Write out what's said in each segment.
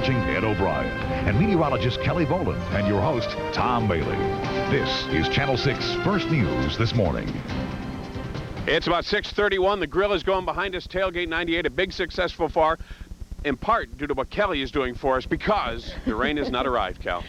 watching Ed O'Brien and meteorologist Kelly Boland and your host, Tom Mailey. This is Channel 6 First News this morning. It's about 6:31. The grill is going behind us. Tailgate 98, a big success so far, in part due to what Kelly is doing for us because the rain has not arrived, Cal.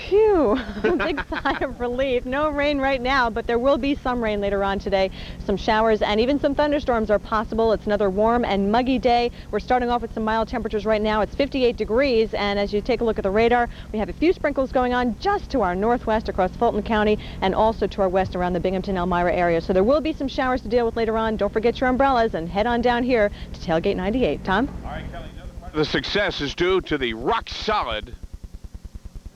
Phew, big sigh of relief. No rain right now, but there will be some rain later on today. Some showers and even some thunderstorms are possible. It's another warm and muggy day. We're starting off with some mild temperatures right now. It's 58 degrees, and as you take a look at the radar, we have a few sprinkles going on just to our northwest across Fulton County and also to our west around the Binghamton, Elmira area. So there will be some showers to deal with later on. Don't forget your umbrellas and head on down here to Tailgate 98. Tom? All right, Kelly. The success is due to the rock-solid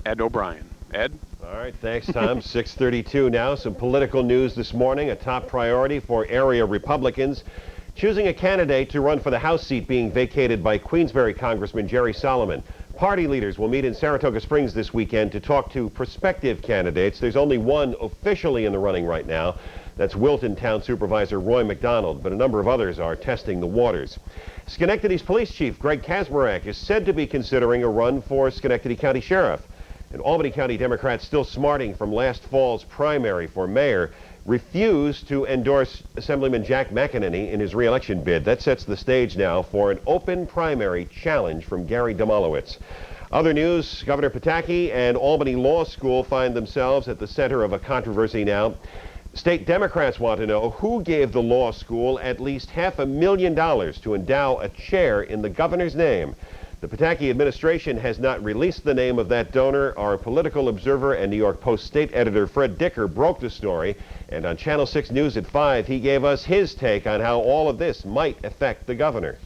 Ed O'Brien. Ed? All right, thanks, Tom. 6:32 now. Some political news this morning. A top priority for area Republicans. Choosing a candidate to run for the House seat being vacated by Queensbury Congressman Jerry Solomon. Party leaders will meet in Saratoga Springs this weekend to talk to prospective candidates. There's only one officially in the running right now. That's Wilton Town Supervisor Roy McDonald, but a number of others are testing the waters. Schenectady's police chief, Greg Kaczmarek, is said to be considering a run for Schenectady County Sheriff. And Albany County Democrats, still smarting from last fall's primary for mayor, refused to endorse Assemblyman Jack McEnany in his re-election bid. That sets the stage now for an open primary challenge from Gary Demolowitz. Other news, Governor Pataki and Albany Law School find themselves at the center of a controversy now. State Democrats want to know who gave the law school at least $500,000 to endow a chair in the governor's name. The Pataki administration has not released the name of that donor. Our political observer and New York Post state editor Fred Dicker broke the story, and on Channel 6 News at 5, he gave us his take on how all of this might affect the governor.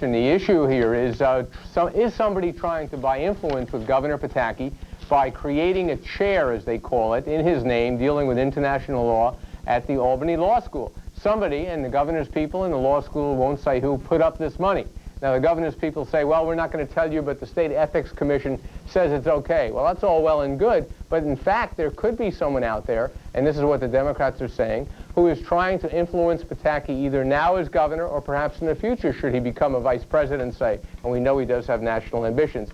And the issue here is somebody trying to buy influence with Governor Pataki by creating a chair, as they call it, in his name, dealing with international law at the Albany Law School. Somebody, and the governor's people in the law school won't say who, put up this money. Now, the governor's people say, well, we're not going to tell you, but the State Ethics Commission says it's okay. Well, that's all well and good, but in fact, there could be someone out there, and this is what the Democrats are saying, who is trying to influence Pataki either now as governor or perhaps in the future should he become a vice president, say, and we know he does have national ambitions.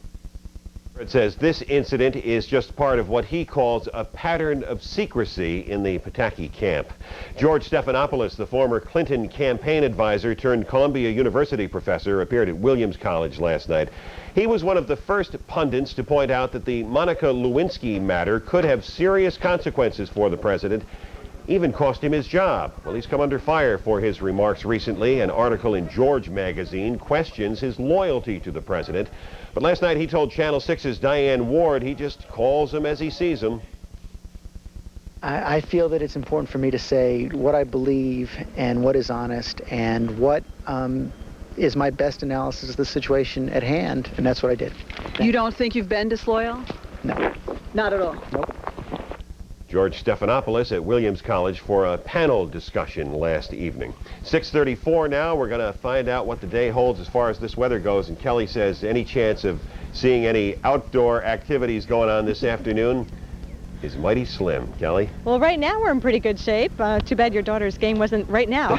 It says this incident is just part of what he calls a pattern of secrecy in the Pataki camp. George Stephanopoulos, the former Clinton campaign advisor turned Columbia University professor, appeared at Williams College last night. He was one of the first pundits to point out that the Monica Lewinsky matter could have serious consequences for the president, even cost him his job. Well, he's come under fire for his remarks recently. An article in George magazine questions his loyalty to the president. But last night he told Channel 6's Diane Ward he just calls him as he sees him. I feel that it's important for me to say what I believe and what is honest and what is my best analysis of the situation at hand, and that's what I did. You don't think you've been disloyal? No. Not at all? Nope. George Stephanopoulos at Williams College for a panel discussion last evening. 6:34 now. We're going to find out what the day holds as far as this weather goes. And Kelly says any chance of seeing any outdoor activities going on this afternoon is mighty slim. Kelly? Well, right now we're in pretty good shape. Too bad your daughter's game wasn't right now.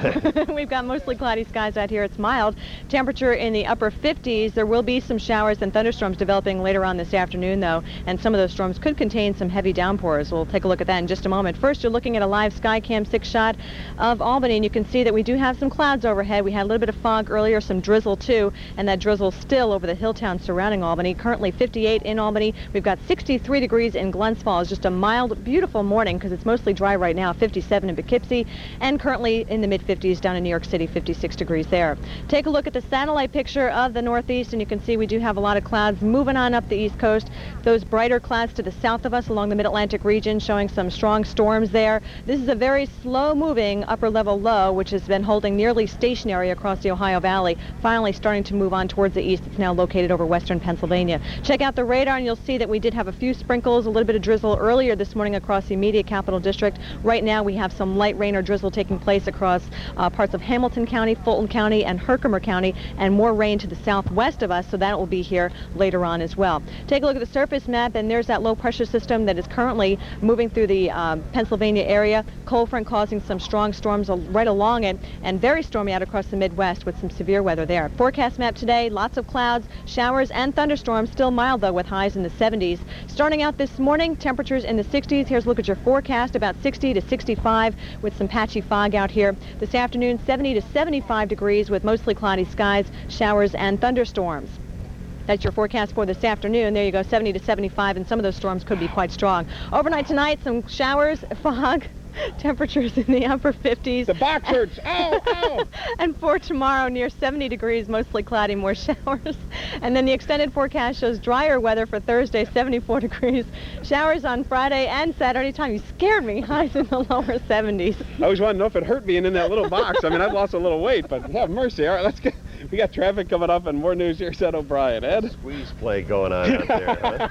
We've got mostly cloudy skies out here. It's mild. Temperature in the upper 50s. There will be some showers and thunderstorms developing later on this afternoon, though, and some of those storms could contain some heavy downpours. We'll take a look at that in just a moment. First, you're looking at a live Skycam 6 shot of Albany, and you can see that we do have some clouds overhead. We had a little bit of fog earlier, some drizzle, too, and that drizzle still over the hill town surrounding Albany. Currently 58 in Albany. We've got 63 degrees in Glens Falls. Just a mild, beautiful morning because it's mostly dry right now. 57 in Poughkeepsie, and currently in the mid-50s down in New York City, 56 degrees there. Take a look at the satellite picture of the Northeast, and you can see we do have a lot of clouds moving on up the East Coast. Those brighter clouds to the south of us along the Mid-Atlantic region showing some strong storms there. This is a very slow-moving upper-level low, which has been holding nearly stationary across the Ohio Valley, finally starting to move on towards the east. It's now located over western Pennsylvania. Check out the radar, and you'll see that we did have a few sprinkles, a little bit of drizzle earlier earlier this morning across the immediate Capital District. Right now we have some light rain or drizzle taking place across parts of Hamilton County, Fulton County, and Herkimer County, and more rain to the southwest of us, so that will be here later on as well. Take a look at the surface map, and there's that low pressure system that is currently moving through the Pennsylvania area. Cold front causing some strong storms right along it, and very stormy out across the Midwest with some severe weather there. Forecast map today, lots of clouds, showers, and thunderstorms. Still mild, though, with highs in the 70s. Starting out this morning, temperatures in the 60s. Here's a look at your forecast, about 60 to 65 with some patchy fog out here. This afternoon, 70 to 75 degrees with mostly cloudy skies, showers, and thunderstorms. That's your forecast for this afternoon. There you go, 70 to 75, and some of those storms could be quite strong. Overnight tonight, some showers, fog, temperatures in the upper 50s. The box hurts. Ow, ow. And for tomorrow, near 70 degrees, mostly cloudy, more showers. And then the extended forecast shows drier weather for Thursday, 74 degrees. Showers on Friday and Saturday. Time, you scared me. Highs in the lower 70s. I always wanted to know if it hurt being in that little box. I mean, I've lost a little weight, but have mercy. All right, let's get... We got traffic coming up and more news. Here's Ed O'Brien. Ed? Squeeze play going on out there, huh?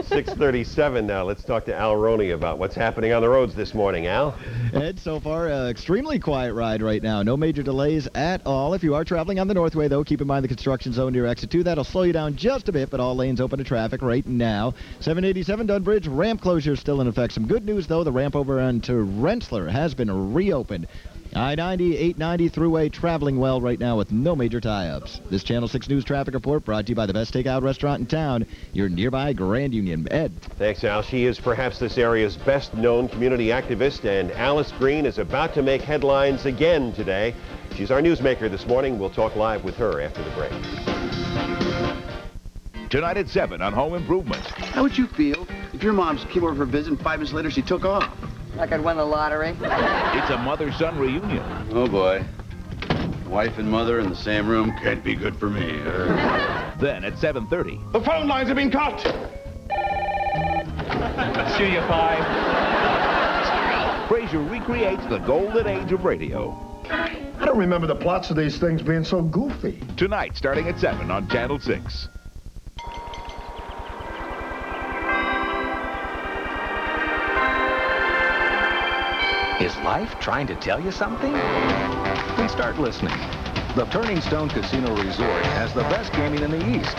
6:37 now. Let's talk to Al Roney about what's happening on the roads this morning. Al? Ed, so far, extremely quiet ride right now. No major delays at all. If you are traveling on the Northway, though, keep in mind the construction zone near exit 2. That'll slow you down just a bit, but all lanes open to traffic right now. 787 Dunbridge, ramp closure still in effect. Some good news, though. The ramp over onto Rensselaer has been reopened. I-90, 890 thruway traveling well right now with no major tie-ups. This Channel 6 News Traffic Report brought to you by the best takeout restaurant in town, your nearby Grand Union. Ed. Thanks, Al. She is perhaps this area's best-known community activist, and Alice Green is about to make headlines again today. She's our newsmaker this morning. We'll talk live with her after the break. Tonight at 7 on Home Improvement. How would you feel if your mom came over for a visit and 5 minutes later she took off? Like I'd won the lottery. It's a mother-son reunion. Oh, boy. Wife and mother in the same room can't be good for me. Then at 7:30. The phone lines have been cut. See you, 5. Fraser recreates the golden age of radio. I don't remember the plots of these things being so goofy. Tonight, starting at 7 on Channel 6. Is life trying to tell you something? Then start listening. The Turning Stone Casino Resort has the best gaming in the East.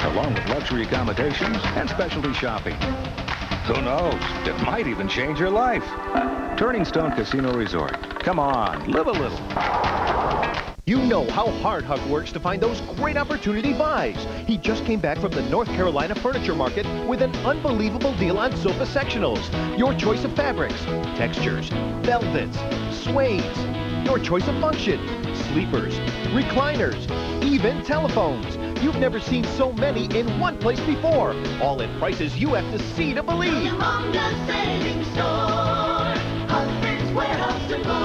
Along with luxury accommodations and specialty shopping. Who knows? It might even change your life. Turning Stone Casino Resort. Come on, live a little. You know how hard Huck works to find those great opportunity buys. He just came back from the North Carolina Furniture Market with an unbelievable deal on sofa sectionals. Your choice of fabrics, textures, velvets, suedes. Your choice of function, sleepers, recliners, even telephones. You've never seen so many in one place before. All at prices you have to see to believe. Humongous savings store, Husband's Warehouse and more.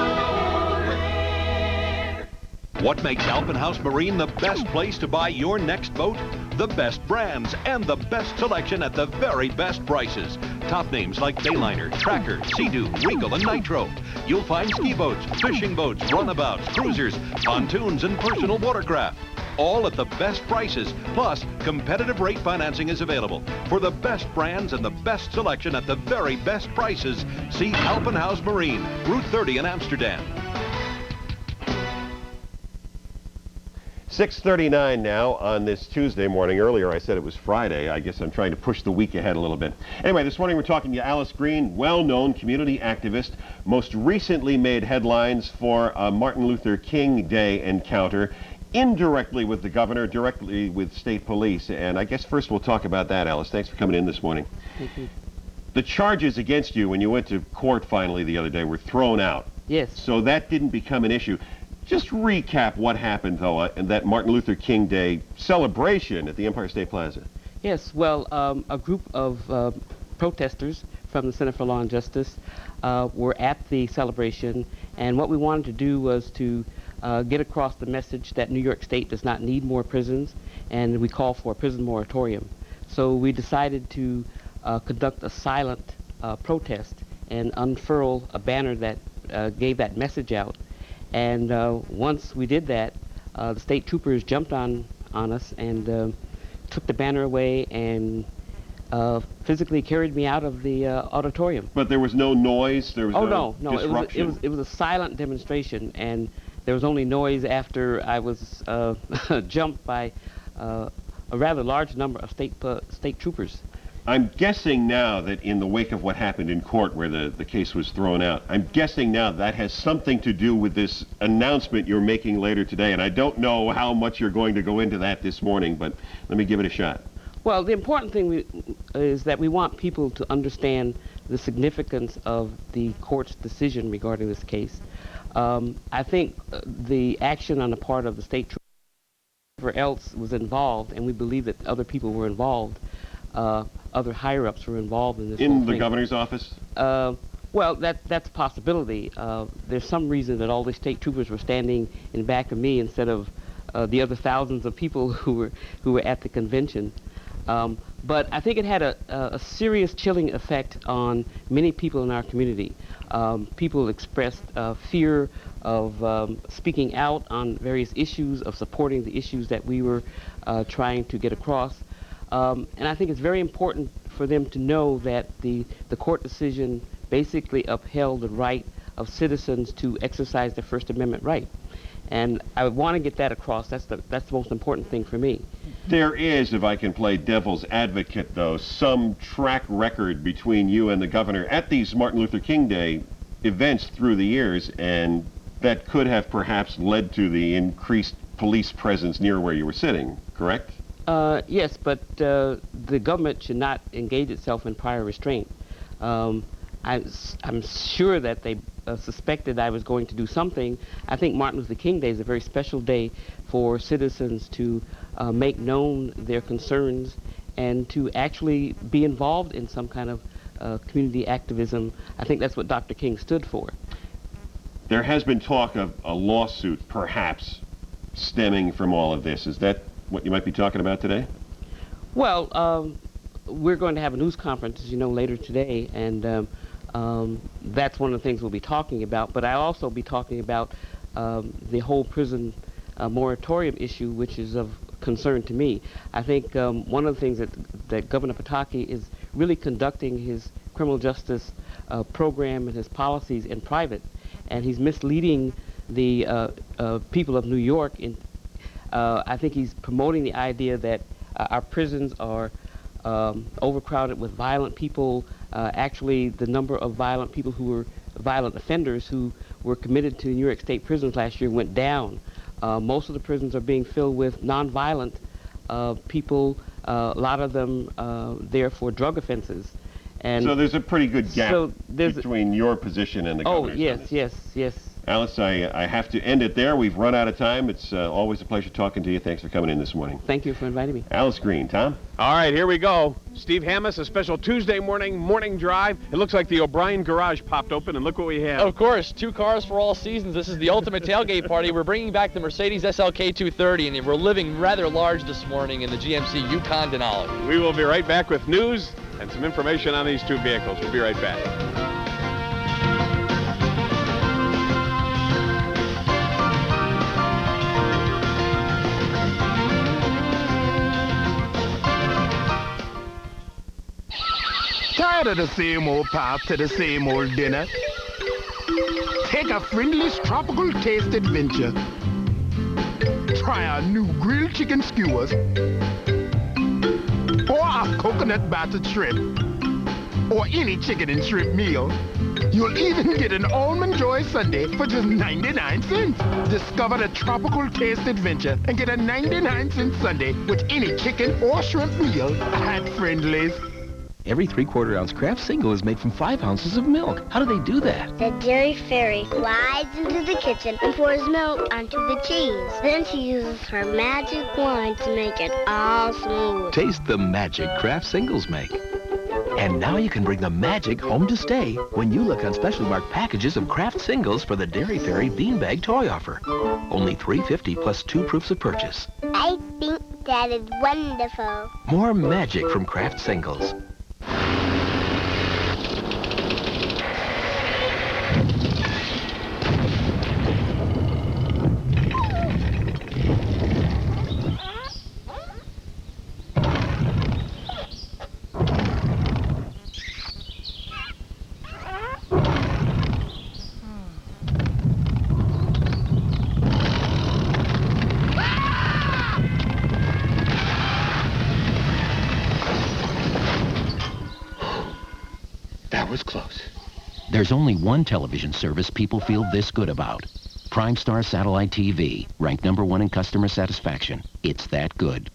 What makes Alpenhaus Marine the best place to buy your next boat? The best brands and the best selection at the very best prices. Top names like Bayliner, Tracker, Sea-Doo, Regal, and Nitro. You'll find ski boats, fishing boats, runabouts, cruisers, pontoons, and personal watercraft. All at the best prices, plus competitive rate financing is available. For the best brands and the best selection at the very best prices, see Alpenhaus Marine, Route 30 in Amsterdam. 6:39 now on this Tuesday morning. Earlier I said it was Friday. I guess I'm trying to push the week ahead a little bit. Anyway, this morning we're talking to Alice Green, well-known community activist, most recently made headlines for a Martin Luther King Day encounter, indirectly with the governor, directly with state police. And I guess first we'll talk about that, Alice. Thanks for coming in this morning. The charges against you when you went to court finally the other day were thrown out. Yes. So that didn't become an issue. Just recap what happened, though, in that Martin Luther King Day celebration at the Empire State Plaza. Yes, well, a group of protesters from the Center for Law and Justice were at the celebration, and what we wanted to do was to get across the message that New York State does not need more prisons, and we call for a prison moratorium. So we decided to conduct a silent protest and unfurl a banner that gave that message out. And once we did that, the state troopers jumped on us, and took the banner away and physically carried me out of the auditorium. But there was no noise? There was no disruption? It was a silent demonstration, and there was only noise after I was jumped by a rather large number of state troopers. I'm guessing now that in the wake of what happened in court where the case was thrown out, I'm guessing now that has something to do with this announcement you're making later today, and I don't know how much you're going to go into that this morning, but let me give it a shot. Well, the important thing is that we want people to understand the significance of the court's decision regarding this case. I think the action on the part of the state trooper, whoever else was involved, and we believe that other people were involved, other higher-ups were involved in this whole In the thing. governor's office? Well, that's a possibility. There's some reason that all the state troopers were standing in back of me instead of the other thousands of people who were at the convention. But I think it had a serious chilling effect on many people in our community. People expressed fear of speaking out on various issues, of supporting the issues that we were trying to get across. And I think it's very important for them to know that the court decision basically upheld the right of citizens to exercise their First Amendment right. And I want to get that across. That's the most important thing for me. There is, if I can play devil's advocate, though, some track record between you and the governor at these Martin Luther King Day events through the years, and that could have perhaps led to the increased police presence near where you were sitting, correct? Yes, but the government should not engage itself in prior restraint. I'm sure that they suspected I was going to do something. I think Martin Luther King Day is a very special day for citizens to make known their concerns and to actually be involved in some kind of community activism. I think that's what Dr. King stood for. There has been talk of a lawsuit, perhaps, stemming from all of this. Is that what you might be talking about today? Well, we're going to have a news conference, as you know, later today, and that's one of the things we'll be talking about. But I'll also be talking about the whole prison moratorium issue, which is of concern to me. I think one of the things that Governor Pataki is really conducting his criminal justice program and his policies in private, and he's misleading the people of New York. I think he's promoting the idea that our prisons are overcrowded with violent people. Actually, the number of violent people who were violent offenders who were committed to New York State prisons last year went down. Most of the prisons are being filled with nonviolent people, a lot of them there for drug offenses. And so there's a pretty good gap between your position and the governor's. Oh, yes. Alice, I have to end it there. We've run out of time. It's always a pleasure talking to you. Thanks for coming in this morning. Thank you for inviting me. Alice Green. Tom? All right, here we go. Steve Hammis, a special Tuesday morning drive. It looks like the O'Brien garage popped open, and look what we have. Of course, 2 cars for all seasons. This is the ultimate tailgate party. We're bringing back the Mercedes SLK 230, and we're living rather large this morning in the GMC Yukon Denali. We will be right back with news and some information on these 2 vehicles. We'll be right back. Tired of the same old path to the same old dinner? Take a friendly tropical taste adventure. Try our new grilled chicken skewers or our coconut battered shrimp or any chicken and shrimp meal. You'll even get an Almond Joy sundae for just 99 cents. Discover the tropical taste adventure and get a 99-cent sundae with any chicken or shrimp meal at Friendly's. Every 3/4 ounce Kraft single is made from 5 ounces of milk. How do they do that? The dairy fairy glides into the kitchen and pours milk onto the cheese. Then she uses her magic wand to make it all smooth. Taste the magic Kraft singles make. And now you can bring the magic home to stay when you look on specially marked packages of Kraft singles for the Dairy Fairy Beanbag Toy Offer. Only $3.50 plus 2 proofs of purchase. I think that is wonderful. More magic from Kraft singles. There's only one television service people feel this good about. Primestar Satellite TV, ranked #1 in customer satisfaction. It's that good.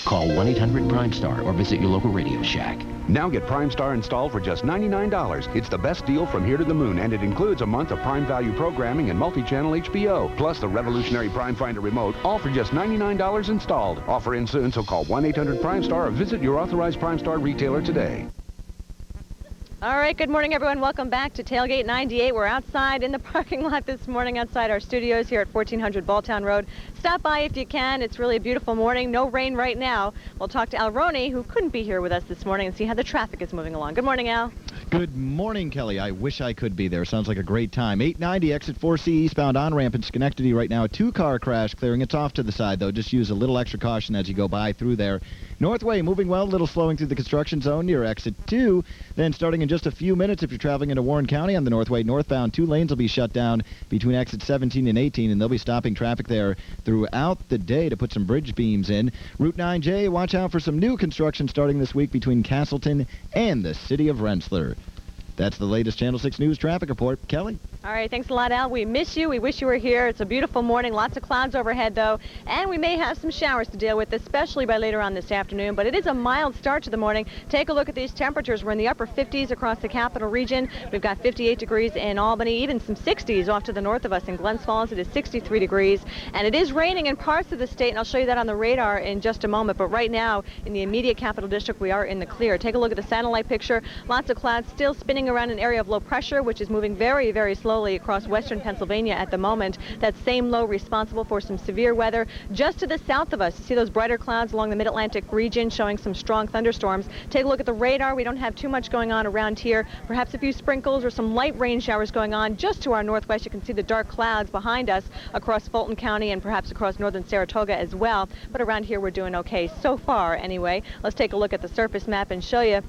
Call 1-800-PRIME-STAR or visit your local Radio Shack. Now get Primestar installed for just $99. It's the best deal from here to the moon, and it includes a month of Prime Value programming and multi-channel HBO, plus the revolutionary Prime Finder remote, all for just $99 installed. Offer ends soon, so call 1-800-PRIME-STAR or visit your authorized Primestar retailer today. All right, good morning, everyone. Welcome back to Tailgate 98. We're outside in the parking lot this morning outside our studios here at 1400 Balltown Road. Stop by if you can. It's really a beautiful morning. No rain right now. We'll talk to Al Roney, who couldn't be here with us this morning, and see how the traffic is moving along. Good morning, Al. Good morning, Kelly. I wish I could be there. Sounds like a great time. 890 exit 4C eastbound on-ramp in Schenectady right now. A two-car crash clearing. It's off to the side, though. Just use a little extra caution as you go by through there. Northway moving well, a little slowing through the construction zone near exit 2. Then starting in just a few minutes, if you're traveling into Warren County on the Northway northbound, 2 lanes will be shut down between exits 17 and 18, and they'll be stopping traffic there throughout the day to put some bridge beams in. Route 9J, watch out for some new construction starting this week between Castleton and the city of Rensselaer. That's the latest Channel 6 News traffic report. Kelly? All right, thanks a lot, Al. We miss you. We wish you were here. It's a beautiful morning. Lots of clouds overhead, though, and we may have some showers to deal with, especially by later on this afternoon. But it is a mild start to the morning. Take a look at these temperatures. We're in the upper 50s across the capital region. We've got 58 degrees in Albany, even some 60s off to the north of us in Glens Falls. It is 63 degrees, and it is raining in parts of the state, and I'll show you that on the radar in just a moment. But right now, in the immediate capital district, we are in the clear. Take a look at the satellite picture. Lots of clouds still spinning around an area of low pressure, which is moving very, very slowly across western Pennsylvania at the moment. That same low responsible for some severe weather just to the south of us. You see those brighter clouds along the mid-Atlantic region showing some strong thunderstorms. Take a look at the radar. We don't have too much going on around here. Perhaps a few sprinkles or some light rain showers going on just to our northwest. You can see the dark clouds behind us across Fulton County and perhaps across northern Saratoga as well. But around here we're doing okay so far anyway. Let's take a look at the surface map and show you.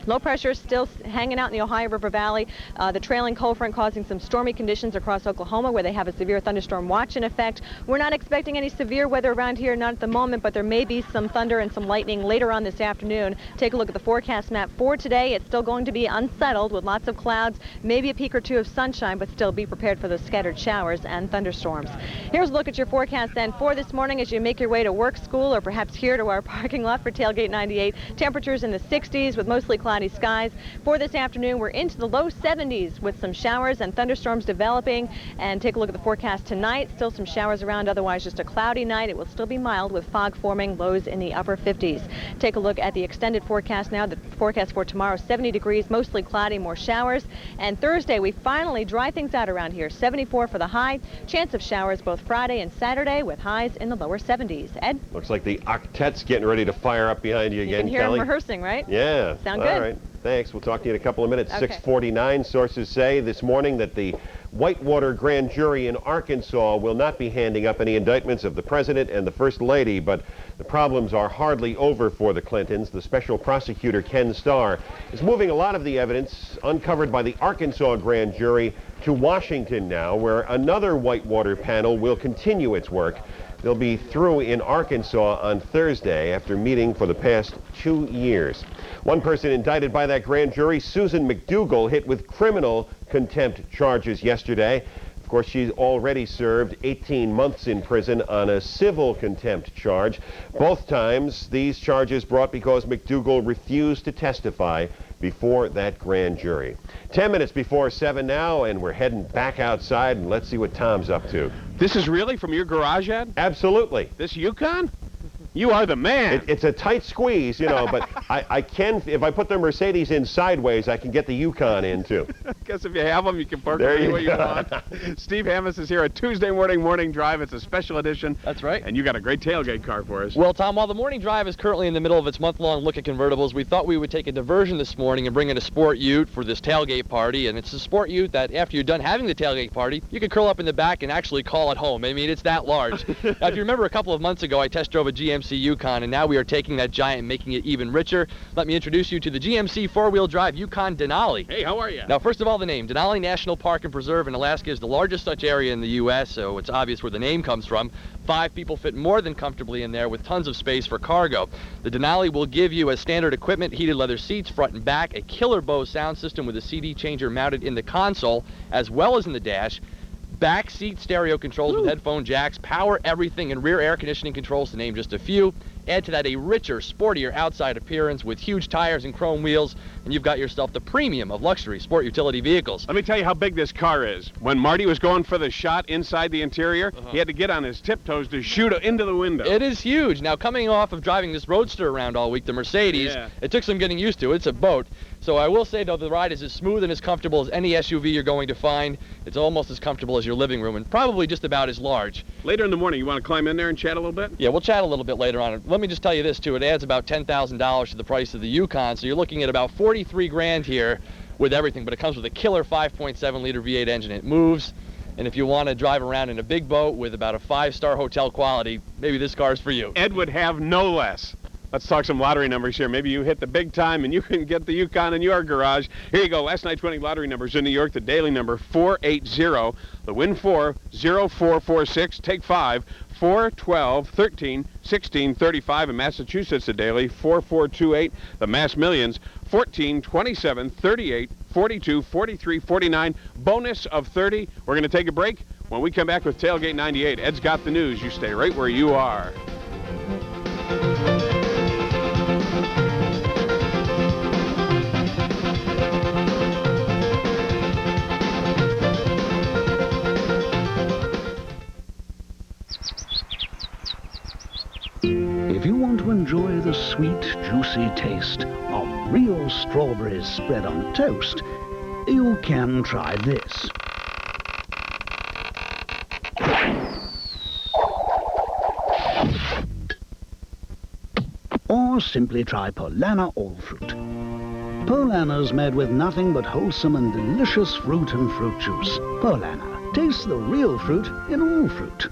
Low pressure still hanging out in the Ohio River Valley. The trailing cold front causing some stormy conditions across Oklahoma where they have a severe thunderstorm watch in effect. We're not expecting any severe weather around here, not at the moment, but there may be some thunder and some lightning later on this afternoon. Take a look at the forecast map for today. It's still going to be unsettled with lots of clouds, maybe a peak or two of sunshine, but still be prepared for those scattered showers and thunderstorms. Here's a look at your forecast then for this morning as you make your way to work, school, or perhaps here to our parking lot for Tailgate 98. Temperatures in the 60s with mostly cloudy skies. For this afternoon, we're into the low 70s with some showers and thunderstorms developing. And take a look at the forecast tonight. Still some showers around, otherwise just a cloudy night. It will still be mild with fog forming, lows in the upper 50s. Take a look at the extended forecast now. The forecast for tomorrow, 70 degrees, mostly cloudy, more showers. And Thursday, we finally dry things out around here. 74 for the high. Chance of showers both Friday and Saturday with highs in the lower 70s. Ed? Looks like the octet's getting ready to fire up behind you again, You can hear Kelly. them rehearsing, right? Yeah. Sound good? All right. Thanks. We'll talk to you in a couple of minutes. Okay. 6:49. Sources say this morning that the Whitewater grand jury in Arkansas will not be handing up any indictments of the president and the first lady, but the problems are hardly over for the Clintons. The special prosecutor, Ken Starr, is moving a lot of the evidence uncovered by the Arkansas grand jury to Washington now, where another Whitewater panel will continue its work. They'll be through in Arkansas on Thursday after meeting for the past 2 years. One person indicted by that grand jury, Susan McDougal, hit with criminal contempt charges yesterday. Of course, she's already served 18 months in prison on a civil contempt charge. Both times, these charges brought because McDougal refused to testify before that grand jury. 10 minutes before 7 now, and we're heading back outside, and let's see what Tom's up to. This is really from your garage, Ed? Absolutely. This Yukon? You are the man. It's a tight squeeze, you know, but I can, if I put the Mercedes in sideways, I can get the Yukon in, too. I guess if you have them, you can park There them any you way you go. want. Steve Hammis is here, a Tuesday morning drive. It's a special edition. That's right. And you got a great tailgate car for us. Well, Tom, while the morning drive is currently in the middle of its month-long look at convertibles, we thought we would take a diversion this morning and bring in a sport ute for this tailgate party. And it's a sport ute that after you're done having the tailgate party, you can curl up in the back and actually call it home. I mean, it's that large. Now, if you remember a couple of months ago, I test drove a GMC Yukon, and now we are taking that giant and making it even richer. Let me introduce you to the GMC four-wheel drive Yukon Denali. Hey, how are you? Now, first of all, the name. Denali National Park and Preserve in Alaska is the largest such area in the U.S., so it's obvious where the name comes from. 5 people fit more than comfortably in there with tons of space for cargo. The Denali will give you, as standard equipment, heated leather seats front and back, a killer Bose sound system with a CD changer mounted in the console as well as in the dash, back seat stereo controls with headphone jacks, power everything, and rear air conditioning controls, to name just a few. Add to that a richer, sportier outside appearance with huge tires and chrome wheels, and you've got yourself the premium of luxury sport utility vehicles. Let me tell you how big this car is. When Marty was going for the shot inside the interior, he had to get on his tiptoes to shoot into the window. It is huge. Now, coming off of driving this Roadster around all week, the Mercedes, it took some getting used to. It's a boat. So I will say, though, the ride is as smooth and as comfortable as any SUV you're going to find. It's almost as comfortable as your living room and probably just about as large. Later in the morning, you want to climb in there and chat a little bit? Yeah, we'll chat a little bit later on. Let me just tell you this, too. It adds about $10,000 to the price of the Yukon, so you're looking at about 43 grand here with everything, but it comes with a killer 5.7-liter V8 engine. It moves, and if you want to drive around in a big boat with about a 5-star hotel quality, maybe this car is for you. Ed would have no less. Let's talk some lottery numbers here. Maybe you hit the big time and you can get the Yukon in your garage. Here you go. Last night's winning lottery numbers in New York. The daily number 480. The win 4, 0446. Take 5, 4, 12, 13, 16, 35. In Massachusetts, the daily 4428. The Mass Millions 14, 27, 38, 42, 43, 49. Bonus of 30. We're going to take a break. When we come back with Tailgate 98, Ed's got the news. You stay right where you are. If you want to enjoy the sweet, juicy taste of real strawberries spread on toast, you can try this. Or simply try Polana All Fruit. Polana's made with nothing but wholesome and delicious fruit and fruit juice. Polana. Taste the real fruit in all fruit.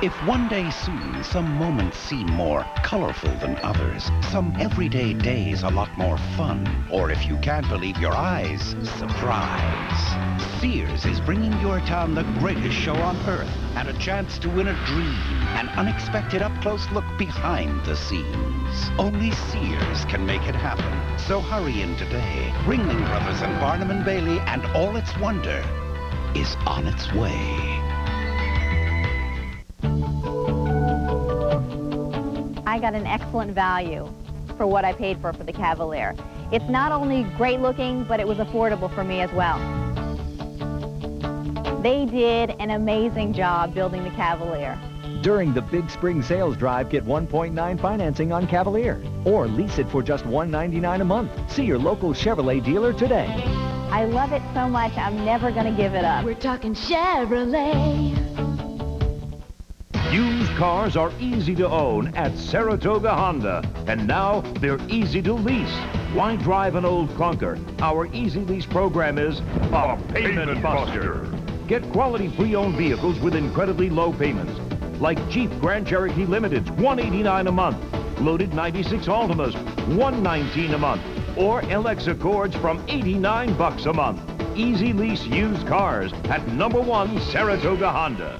If one day soon some moments seem more colorful than others, some everyday days a lot more fun, or if you can't believe your eyes, surprise! Sears is bringing your town the greatest show on earth and a chance to win a dream, an unexpected up-close look behind the scenes. Only Sears can make it happen. So hurry in today. Ringling Brothers and Barnum and Bailey and all its wonder is on its way. I got an excellent value for what I paid for the Cavalier. It's not only great looking, but it was affordable for me as well. They did an amazing job building the Cavalier. During the Big Spring Sales Drive, get 1.9 financing on Cavalier, or lease it for just $199 a month. See your local Chevrolet dealer today. I love it so much, I'm never going to give it up. We're talking Chevrolet. Used cars are easy to own at Saratoga Honda, and now they're easy to lease. Why drive an old clunker? Our Easy Lease program is a payment buster. Get quality pre-owned vehicles with incredibly low payments, like Jeep Grand Cherokee Limiteds, $189 a month. Loaded 96 Altimas, $119 a month. Or LX Accords from $89 a month. Easy Lease used cars at #1 Saratoga Honda.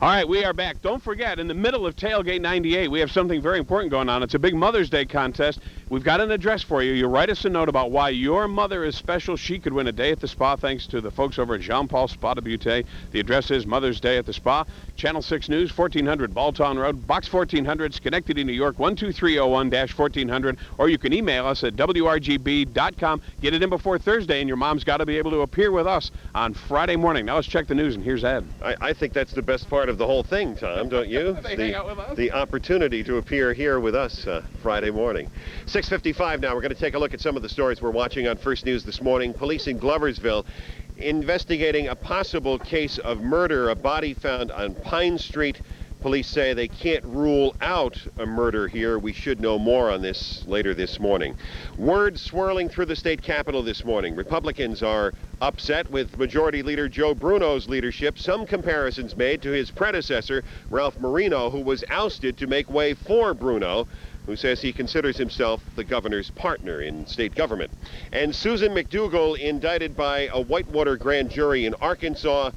All right, we are back. Don't forget, in the middle of Tailgate 98, we have something very important going on. It's a big Mother's Day contest. We've got an address for you. You write us a note about why your mother is special. She could win a day at the spa thanks to the folks over at Jean-Paul Spa de Beauté. The address is Mother's Day at the Spa. Channel 6 News, 1400 Balltown Road, Box 1400, Schenectady, New York, 12301-1400. Or you can email us at WRGB.com. Get it in before Thursday, and your mom's got to be able to appear with us on Friday morning. Now let's check the news, and here's Ed. I think that's the best part of the whole thing, Tom, don't you? Hang out with us? The opportunity to appear here with us Friday morning. 6:55 now. We're going to take a look at some of the stories we're watching on First News this morning. Police in Gloversville investigating a possible case of murder, a body found on Pine Street. Police say they can't rule out a murder here. We should know more on this later this morning. Words swirling through the state capitol this morning. Republicans are upset with Majority Leader Joe Bruno's leadership. Some comparisons made to his predecessor, Ralph Marino, who was ousted to make way for Bruno. who says he considers himself the governor's partner in state government. And Susan McDougal, indicted by a Whitewater grand jury in Arkansas,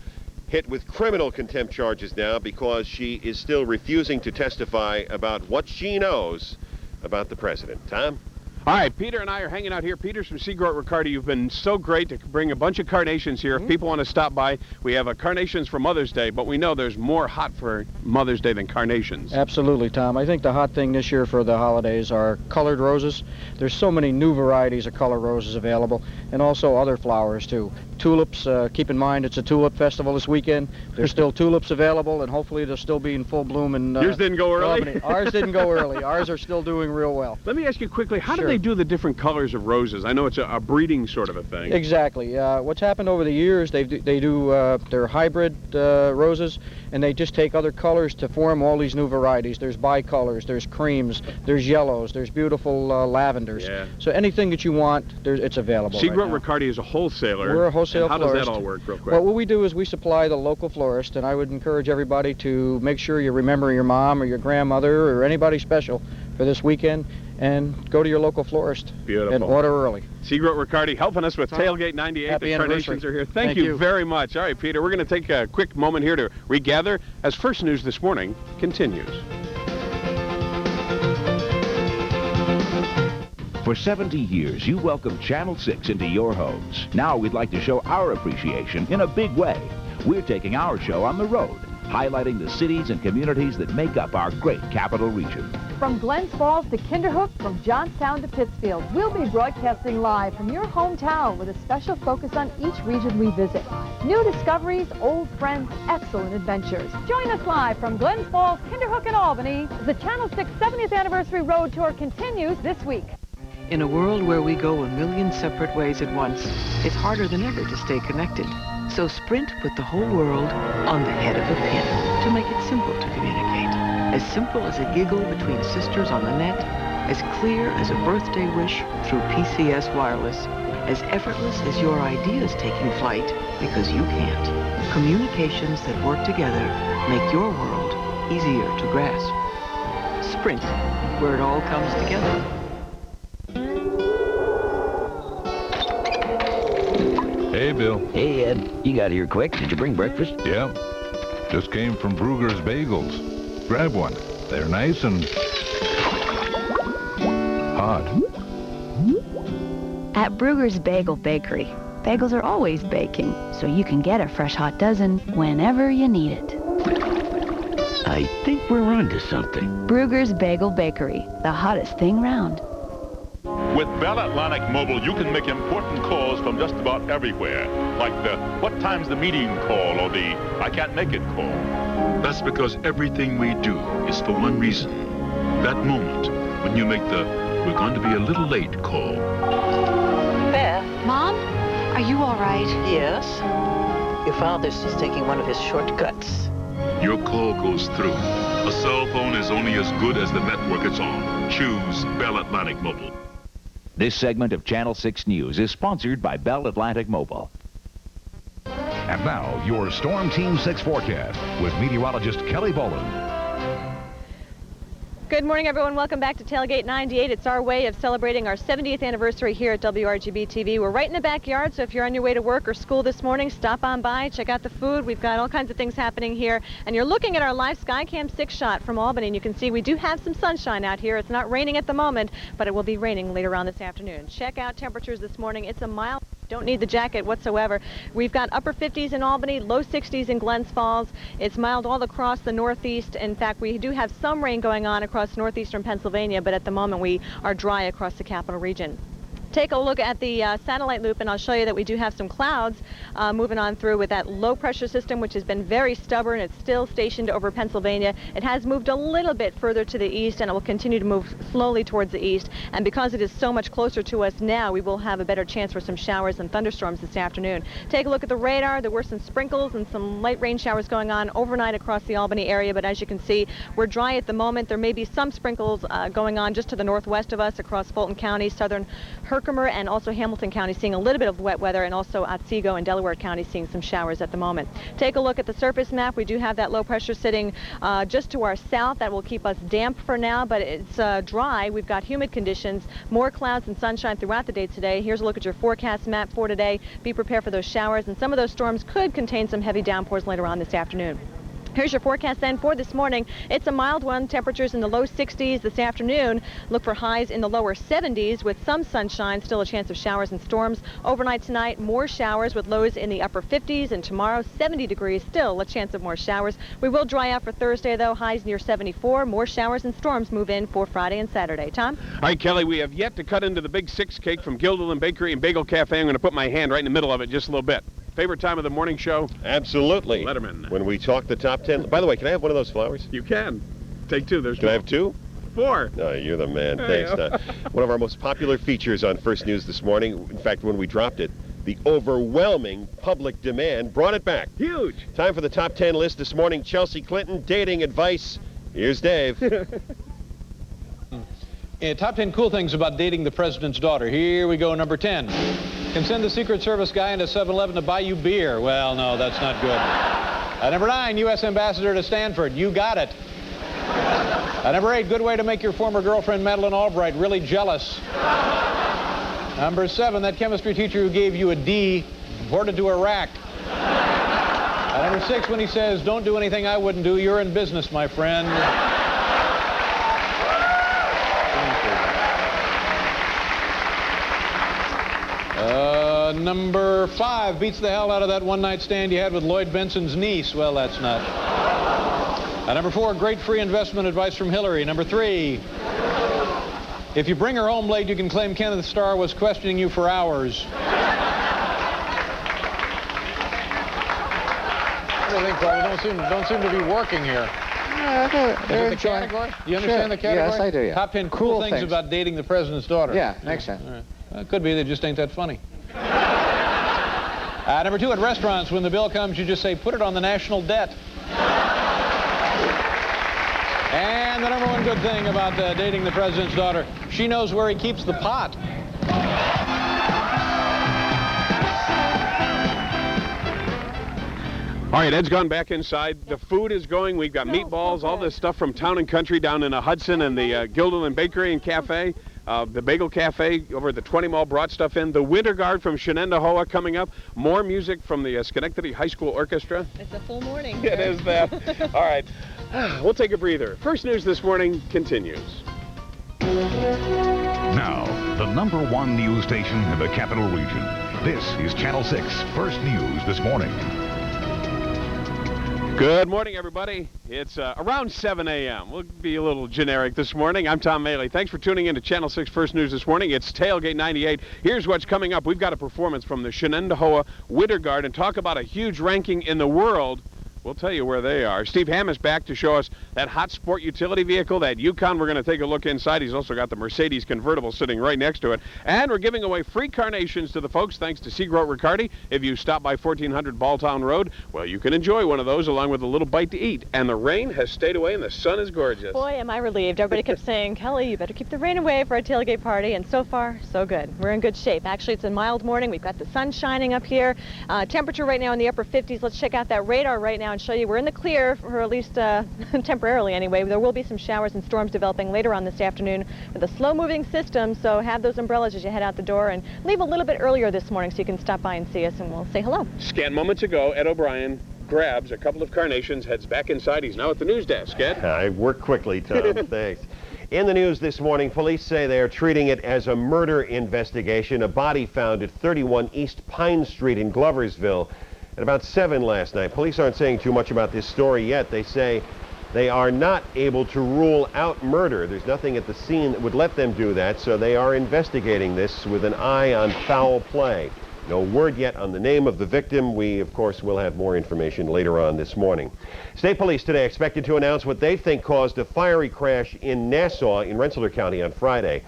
hit with criminal contempt charges now because she is still refusing to testify about what she knows about the president. Tom? All right, Peter and I are hanging out here. Peter's from Seagrove Riccardi. You've been so great to bring a bunch of carnations here. If people want to stop by, we have carnations for Mother's Day, but we know there's more hot for Mother's Day than carnations. Absolutely, Tom. I think the hot thing this year for the holidays are colored roses. There's so many new varieties of colored roses available, and also other flowers, too. Tulips, keep in mind it's a tulip festival this weekend. There's still tulips available, and hopefully they'll still be in full bloom. And yours didn't go early? Albany. Ours didn't go early. Ours are still doing real well. Let me ask you quickly, how do they do the different colors of roses? I know it's a breeding sort of a thing. Exactly. What's happened over the years, they do their hybrid roses, and they just take other colors to form all these new varieties. There's bicolors, there's creams, there's yellows, there's beautiful lavenders. Yeah. So anything that you want, it's available. Seagrove Riccardi is a wholesaler. We're a wholesale and how florist. does that all work, real quick? Well, what we do is we supply the local florist, and I would encourage everybody to make sure you remember your mom or your grandmother or anybody special for this weekend, and go to your local florist. Beautiful. And order early. Seagrove Riccardi helping us with Tailgate 98. Happy the carnations anniversary. are here. Thank you very much. All right, Peter, we're going to take a quick moment here to regather as First News This Morning continues. For 70 years, you welcomed Channel 6 into your homes. Now we'd like to show our appreciation in a big way. We're taking our show on the road, highlighting the cities and communities that make up our great capital region. From Glens Falls to Kinderhook, from Johnstown to Pittsfield, we'll be broadcasting live from your hometown with a special focus on each region we visit. New discoveries, old friends, excellent adventures. Join us live from Glens Falls, Kinderhook, and Albany as the Channel 6 70th Anniversary Road Tour continues this week. In a world where we go a million separate ways at once, it's harder than ever to stay connected. So Sprint put the whole world on the head of a pin to make it simple to communicate. As simple as a giggle between sisters on the net, as clear as a birthday wish through PCS Wireless, as effortless as your ideas taking flight because you can't. Communications that work together make your world easier to grasp. Sprint, where it all comes together. Hey, Bill. Hey, Ed. You got here quick. Did you bring breakfast? Yeah. Just came from Brugger's Bagels. Grab one. They're nice and hot. At Brugger's Bagel Bakery, bagels are always baking, so you can get a fresh hot dozen whenever you need it. I think we're onto something. Brugger's Bagel Bakery, the hottest thing round. With Bell Atlantic Mobile, you can make important calls from just about everywhere, like the "what time's the meeting" call or the "I can't make it" call. That's because everything we do is for one reason. That moment when you make the "we're going to be a little late" call. Beth? Mom? Are you all right? Yes. Your father's just taking one of his shortcuts. Your call goes through. A cell phone is only as good as the network it's on. Choose Bell Atlantic Mobile. This segment of Channel 6 News is sponsored by Bell Atlantic Mobile. And now, your Storm Team 6 forecast with meteorologist Kelly Boland. Good morning, everyone. Welcome back to Tailgate 98. It's our way of celebrating our 70th anniversary here at WRGB TV. We're right in the backyard, so if you're on your way to work or school this morning, stop on by, check out the food. We've got all kinds of things happening here. And you're looking at our live Skycam 6 shot from Albany, and you can see we do have some sunshine out here. It's not raining at the moment, but it will be raining later on this afternoon. Check out temperatures this morning. It's a mild. Don't need the jacket whatsoever. We've got upper 50s in Albany, low 60s in Glens Falls. It's mild all across the northeast. In fact, we do have some rain going on across northeastern Pennsylvania, but at the moment we are dry across the capital region. Take a look at the satellite loop, and I'll show you that we do have some clouds moving on through with that low pressure system, which has been very stubborn. It's still stationed over Pennsylvania. It has moved a little bit further to the east, and it will continue to move slowly towards the east. And because it is so much closer to us now, we will have a better chance for some showers and thunderstorms this afternoon. Take a look at the radar. There were some sprinkles and some light rain showers going on overnight across the Albany area, but as you can see, we're dry at the moment. There may be some sprinkles going on just to the northwest of us across Fulton County, southern Herkimer Herkimer and also Hamilton County seeing a little bit of wet weather, and also Otsego and Delaware County seeing some showers at the moment. Take a look at the surface map. We do have that low pressure sitting just to our south. That will keep us damp for now, but it's dry. We've got humid conditions, more clouds and sunshine throughout the day today. Here's a look at your forecast map for today. Be prepared for those showers, and some of those storms could contain some heavy downpours later on this afternoon. Here's your forecast then for this morning. It's a mild one. Temperatures in the low 60s this afternoon. Look for highs in the lower 70s with some sunshine. Still a chance of showers and storms. Overnight tonight, more showers with lows in the upper 50s. And tomorrow, 70 degrees. Still a chance of more showers. We will dry out for Thursday, though. Highs near 74. More showers and storms move in for Friday and Saturday. Tom? All right, Kelly, we have yet to cut into the Big Six cake from Guilderland Bakery and Bagel Cafe. I'm going to put my hand right in the middle of it just a little bit. Favorite time of the morning show? Absolutely. Letterman. When we talk the top 10. By the way, can I have one of those flowers? You can. Take two. There's Can I have two? 4. No, you're the man. Thanks, Tom. One of our most popular features on First News this morning, in fact, when we dropped it, the overwhelming public demand brought it back. Huge. Time for the top 10 list this morning. Chelsea Clinton, dating advice. Here's Dave. Top 10 cool things about dating the president's daughter. Here we go, number 10. Can send the Secret Service guy into 7-Eleven to buy you beer. Well, no, that's not good. Number 9, U.S. Ambassador to Stanford. You got it. Number 8, good way to make your former girlfriend, Madeleine Albright, really jealous. Number 7, that chemistry teacher who gave you a D, boarded to Iraq. Number 6, when he says, don't do anything I wouldn't do, you're in business, my friend. Number 5 beats the hell out of that one-night stand you had with Lloyd Benson's niece. Well, that's not. Number 4, great free investment advice from Hillary. Number 3, if you bring her home late, you can claim Kenneth Starr was questioning you for hours. What do you think, Bobby? Don't seem to be working here. Is it the category? Do you understand the category? Yes, I do, yeah. Top 10 cool things about dating the president's daughter. Yeah, next time. All right. Well, it could be they just ain't that funny. Number 2, at restaurants, when the bill comes, you just say, put it on the national debt. And the number 1 good thing about dating the president's daughter, she knows where he keeps the pot. All right, Ed's gone back inside. The food is going. We've got meatballs, all this stuff from Town and Country down in Hudson and the Guilderland Bakery and Cafe. The Bagel Cafe over at the 20 Mall brought stuff in. The Winter Guard from Shenandoah coming up. More music from the Schenectady High School Orchestra. It's a full morning. It is that. All right. We'll take a breather. First News this morning continues. Now, the number 1 news station in the Capital Region. This is Channel 6 First News this morning. Good morning, everybody. It's around 7 a.m. We'll be a little generic this morning. I'm Tom Mailey. Thanks for tuning in to Channel 6 First News this morning. It's Tailgate 98. Here's what's coming up. We've got a performance from the Shenandoah Winter Guard, and talk about a huge ranking in the world. We'll tell you where they are. Steve Hamm is back to show us that hot sport utility vehicle, that Yukon. We're going to take a look inside. He's also got the Mercedes convertible sitting right next to it. And we're giving away free carnations to the folks thanks to Seagroat Riccardi. If you stop by 1400 Balltown Road, well, you can enjoy one of those along with a little bite to eat. And the rain has stayed away and the sun is gorgeous. Boy, am I relieved. Everybody kept saying, Kelly, you better keep the rain away for our tailgate party. And so far, so good. We're in good shape. Actually, it's a mild morning. We've got the sun shining up here. Temperature right now in the upper 50s. Let's check out that radar right now and show you we're in the clear for at least temporarily anyway. There will be some showers and storms developing later on this afternoon with a slow-moving system, so have those umbrellas as you head out the door, and leave a little bit earlier this morning so you can stop by and see us, and we'll say hello. Scan moments ago, Ed O'Brien grabs a couple of carnations, heads back inside. He's now at the news desk. Ed? I work quickly, Tom. Thanks. In the news this morning, police say they are treating it as a murder investigation. A body found at 31 East Pine Street in Gloversville at about 7 last night. Police aren't saying too much about this story yet. They say they are not able to rule out murder. There's nothing at the scene that would let them do that, so they are investigating this with an eye on foul play. No word yet on the name of the victim. We, of course, will have more information later on this morning. State police today expected to announce what they think caused a fiery crash in Nassau in Rensselaer County on Friday.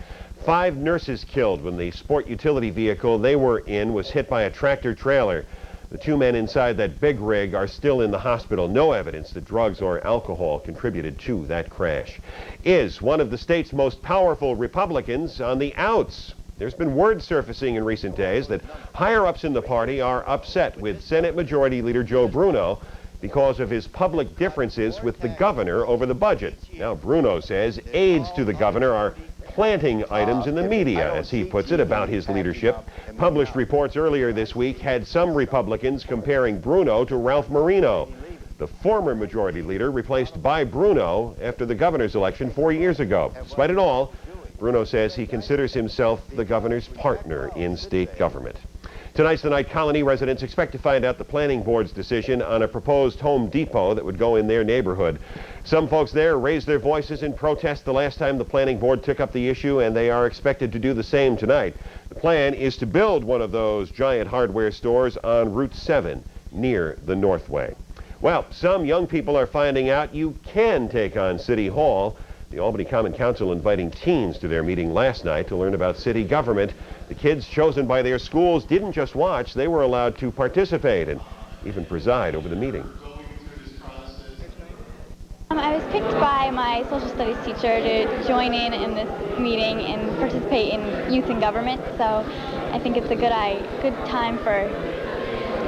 5 nurses killed when the sport utility vehicle they were in was hit by a tractor trailer. The 2 men inside that big rig are still in the hospital. No evidence that drugs or alcohol contributed to that crash. Is one of the state's most powerful Republicans on the outs? There's been word surfacing in recent days that higher-ups in the party are upset with Senate Majority Leader Joe Bruno because of his public differences with the governor over the budget. Now, Bruno says aides to the governor are planting items in the media, as he puts it, about his leadership. Published reports earlier this week had some Republicans comparing Bruno to Ralph Marino, the former majority leader replaced by Bruno after the governor's election 4 years ago. Despite it all, Bruno says he considers himself the governor's partner in state government. Tonight's the night Colony residents expect to find out the planning board's decision on a proposed Home Depot that would go in their neighborhood. Some folks there raised their voices in protest the last time the planning board took up the issue, and they are expected to do the same tonight. The plan is to build one of those giant hardware stores on Route 7 near the Northway. Well, some young people are finding out you can take on City Hall. The Albany Common Council inviting teens to their meeting last night to learn about city government. The kids chosen by their schools didn't just watch, they were allowed to participate and even preside over the meeting. I was picked by my social studies teacher to join in this meeting and participate in youth and government, so I think it's a good time for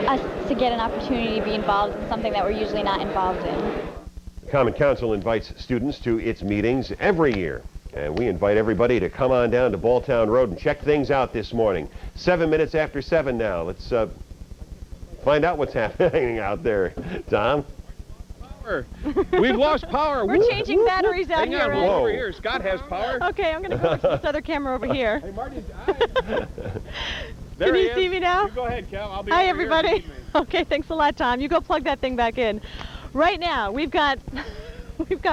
us to get an opportunity to be involved in something that we're usually not involved in. The Common Council invites students to its meetings every year, and we invite everybody to come on down to Balltown Road and check things out this morning. 7 minutes after 7 now. Let's find out what's happening out there. Tom? We've lost power. We're changing batteries out Hang here. on, over here. Scott has power. Okay, I'm going to go to this other camera over here. Hey, Marty. Can you see me now? You go ahead, Cal. I'll be Hi, over here. everybody. Okay, thanks a lot, Tom. You go plug that thing back in. Right now, we've got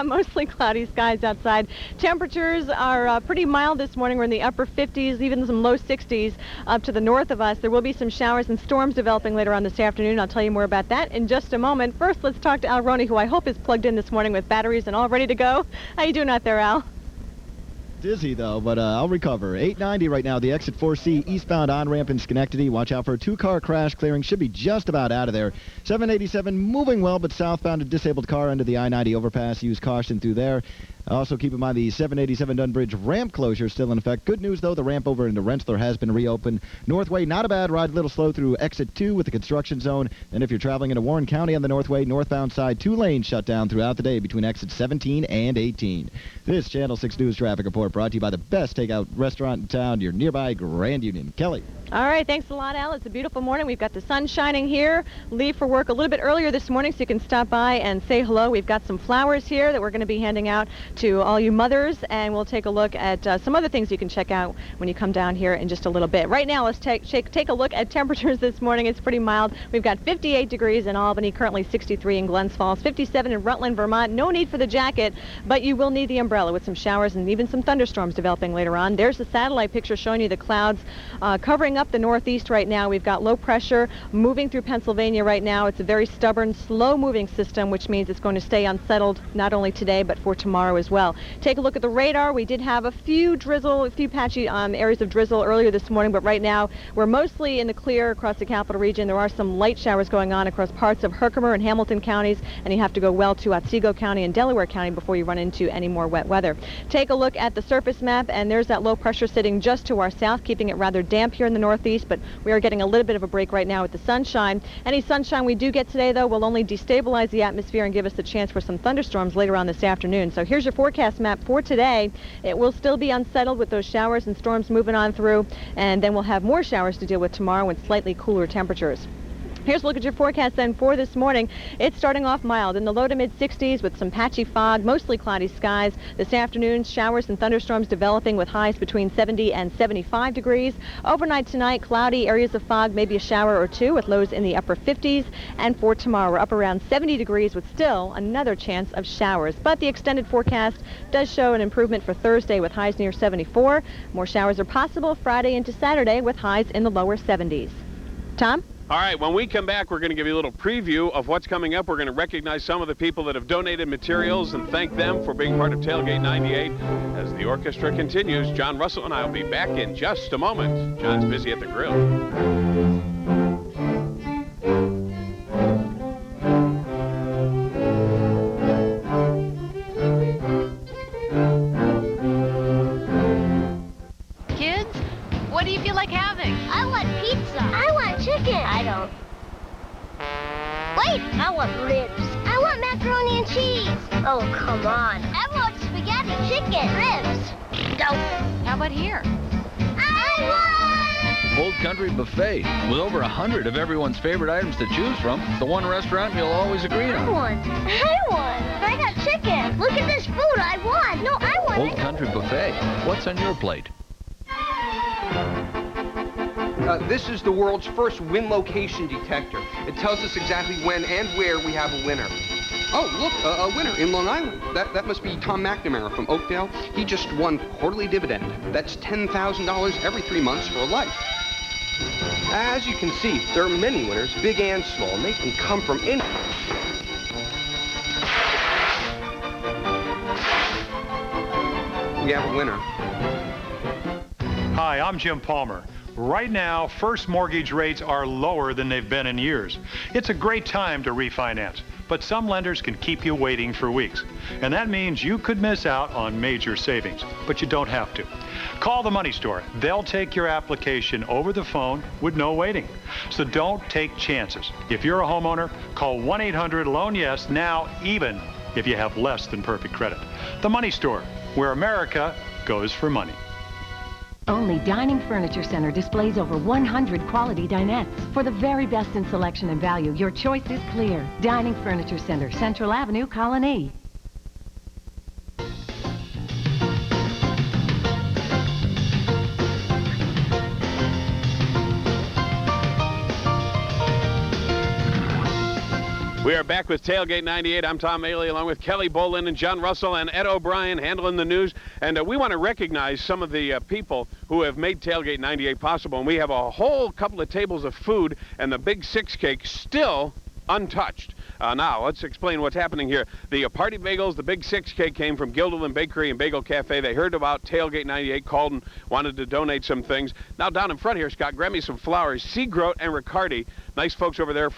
mostly cloudy skies outside. Temperatures are pretty mild this morning. We're in the upper 50s, even some low 60s up to the north of us. There will be some showers and storms developing later on this afternoon. I'll tell you more about that in just a moment. First, let's talk to Al Roney, who I hope is plugged in this morning with batteries and all ready to go. How you doing out there, Al? Dizzy, though, but I'll recover. 890 right now, the exit 4C eastbound on-ramp in Schenectady. Watch out for a two-car crash. Clearing should be just about out of there. 787 moving well, but southbound a disabled car under the I-90 overpass. Use caution through there. Also, keep in mind the 787 Dunbridge ramp closure is still in effect. Good news, though, the ramp over into Rensselaer has been reopened. Northway, not a bad ride, a little slow through exit 2 with the construction zone. And if you're traveling into Warren County on the Northway, northbound side, 2 lanes shut down throughout the day between exits 17 and 18. This Channel 6 News Traffic Report brought to you by the best takeout restaurant in town, your nearby Grand Union. Kelly. All right, thanks a lot, Al. It's a beautiful morning. We've got the sun shining here. Leave for work a little bit earlier this morning so you can stop by and say hello. We've got some flowers here that we're going to be handing out to all you mothers, and we'll take a look at some other things you can check out when you come down here in just a little bit. Right now, let's take a look at temperatures this morning. It's pretty mild. We've got 58 degrees in Albany, currently 63 in Glens Falls, 57 in Rutland, Vermont. No need for the jacket, but you will need the umbrella with some showers and even some thunderstorms developing later on. There's the satellite picture showing you the clouds covering up the northeast right now. We've got low pressure moving through Pennsylvania right now. It's a very stubborn, slow-moving system, which means it's going to stay unsettled not only today but for tomorrow as well. Take a look at the radar. We did have a few patchy areas of drizzle earlier this morning, but right now we're mostly in the clear across the capital region. There are some light showers going on across parts of Herkimer and Hamilton counties, and you have to go well to Otsego County and Delaware County before you run into any more wet weather. Take a look at the surface map, and there's that low pressure sitting just to our south, keeping it rather damp here in the northeast, but we are getting a little bit of a break right now with the sunshine. Any sunshine we do get today, though, will only destabilize the atmosphere and give us the chance for some thunderstorms later on this afternoon. So here's your forecast map for today. It will still be unsettled with those showers and storms moving on through, and then we'll have more showers to deal with tomorrow with slightly cooler temperatures. Here's a look at your forecast then for this morning. It's starting off mild in the low to mid 60s with some patchy fog, mostly cloudy skies. This afternoon, showers and thunderstorms developing with highs between 70 and 75 degrees. Overnight tonight, cloudy, areas of fog, maybe a shower or two with lows in the upper 50s. And for tomorrow, we're up around 70 degrees with still another chance of showers. But the extended forecast does show an improvement for Thursday with highs near 74. More showers are possible Friday into Saturday with highs in the lower 70s. Tom? All right, when we come back, we're going to give you a little preview of what's coming up. We're going to recognize some of the people that have donated materials and thank them for being part of Tailgate 98. As the orchestra continues, John Russell and I will be back in just a moment. John's busy at the grill. Wait, I want ribs. I want macaroni and cheese. Oh, come on. I want spaghetti, chicken, ribs. Go. How about here? I Old Country Buffet, with over 100 of everyone's favorite items to choose from. The one restaurant you'll always agree on. I won. I got chicken. Look at this food. I won. No, I won. Old Country Buffet. What's on your plate? This is the world's first win location detector. It tells us exactly when and where we have a winner. Oh, look, a winner in Long Island. That must be Tom McNamara from Oakdale. He just won quarterly dividend. That's $10,000 every 3 months for life. As you can see, there are many winners, big and small, and they can come from any... We have a winner. Hi, I'm Jim Palmer. Right now, first mortgage rates are lower than they've been in years. It's a great time to refinance, but some lenders can keep you waiting for weeks. And that means you could miss out on major savings, but you don't have to. Call the Money Store. They'll take your application over the phone with no waiting. So don't take chances. If you're a homeowner, call 1-800-LOAN-YES now, even if you have less than perfect credit. The Money Store, where America goes for money. Only Dining Furniture Center displays over 100 quality dinettes. For the very best in selection and value, your choice is clear. Dining Furniture Center, Central Avenue, Colony. We are back with Tailgate 98. I'm Tom Mailey, along with Kelly Boland and John Russell and Ed O'Brien handling the news. And we want to recognize some of the people who have made Tailgate 98 possible. And we have a whole couple of tables of food and the Big Six cake still untouched. Now, let's explain what's happening here. The Party Bagels, the Big Six cake came from Guilderland Bakery and Bagel Cafe. They heard about Tailgate 98, called and wanted to donate some things. Now, down in front here, Scott, grab me some flowers. Seagroat and Riccardi, nice folks over there,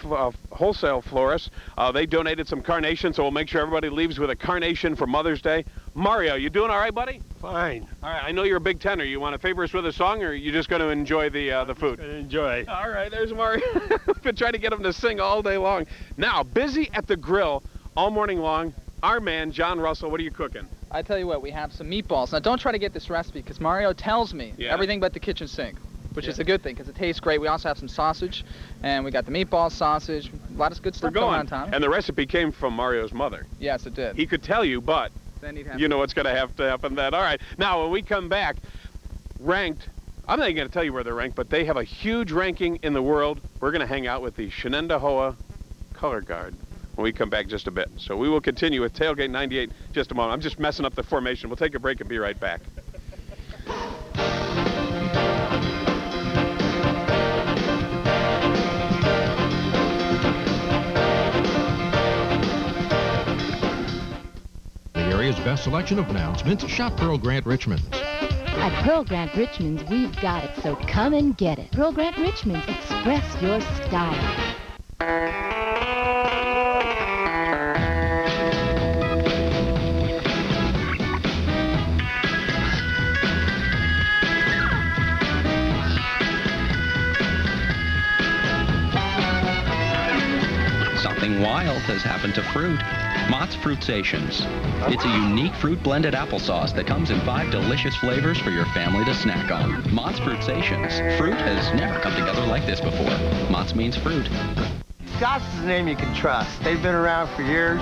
wholesale florists. They donated some carnations, so we'll make sure everybody leaves with a carnation for Mother's Day. Mario, you doing all right, buddy? Fine. All right, I know you're a big tenor. You want to favor us with a song, or are you just going to enjoy the food? Enjoy. All right, there's Mario. We've been trying to get him to sing all day long. Now, busy at the grill all morning long. Our man, John Russell, what are you cooking? I tell you what, we have some meatballs. Now, don't try to get this recipe, because Mario tells me everything but the kitchen sink, which is a good thing, because it tastes great. We also have some sausage, and we got the meatball sausage, a lot of good stuff going on, Tom. And the recipe came from Mario's mother. Yes, it did. He could tell you, but then he'd have you know what's going to have to happen then. All right, now when we come back, ranked, I'm not even going to tell you where they're ranked, but they have a huge ranking in the world. We're going to hang out with the Shenandoah Color Guard when we come back just a bit. So we will continue with Tailgate 98 just a moment. I'm just messing up the formation. We'll take a break and be right back. The area's best selection of announcements. Shop Pearl Grant Richmond. At Pearl Grant Richmond's, we've got it, so come and get it. Pearl Grant Richmond's, express your style. Something wild has happened to fruit. Mott's Fruitsations. It's a unique fruit-blended applesauce that comes in 5 delicious flavors for your family to snack on. Mott's Fruitsations. Fruit has never come together like this before. Mott's means fruit. Scott's is a name you can trust. They've been around for years.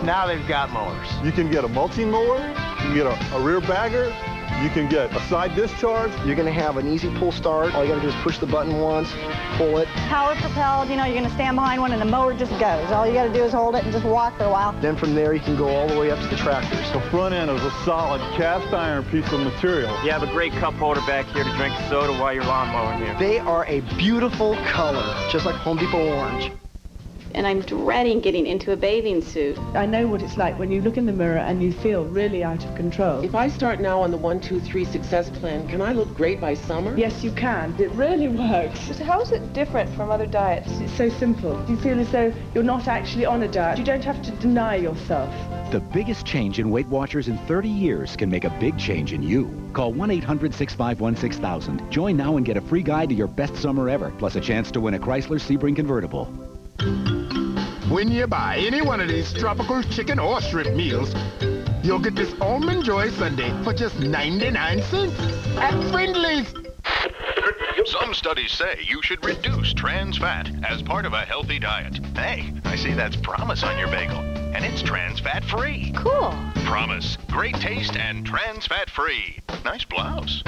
Now they've got mowers. You can get a multi-mower, you can get a rear bagger, you can get a side discharge. You're going to have an easy pull start. All you got to do is push the button once, pull it. Power propelled, you know, you're going to stand behind one and the mower just goes. All you got to do is hold it and just walk for a while. Then from there you can go all the way up to the tractors. The front end is a solid cast iron piece of material. You have a great cup holder back here to drink soda while you're lawn mowing here. They are a beautiful color, just like Home Depot orange. And I'm dreading getting into a bathing suit. I know what it's like when you look in the mirror and you feel really out of control. If I start now on the 1, 2, 3 success plan, can I look great by summer? Yes, you can. It really works. So how is it different from other diets? It's so simple. You feel as though you're not actually on a diet. You don't have to deny yourself. The biggest change in Weight Watchers in 30 years can make a big change in you. Call 1-800-651-6000. Join now and get a free guide to your best summer ever, plus a chance to win a Chrysler Sebring convertible. When you buy any one of these tropical chicken or shrimp meals, you'll get this Almond Joy Sundae for just 99 cents at Friendly's. Some studies say you should reduce trans fat as part of a healthy diet. Hey, I see that's Promise on your bagel, and it's trans fat free. Cool. Promise, great taste and trans fat free. Nice blouse.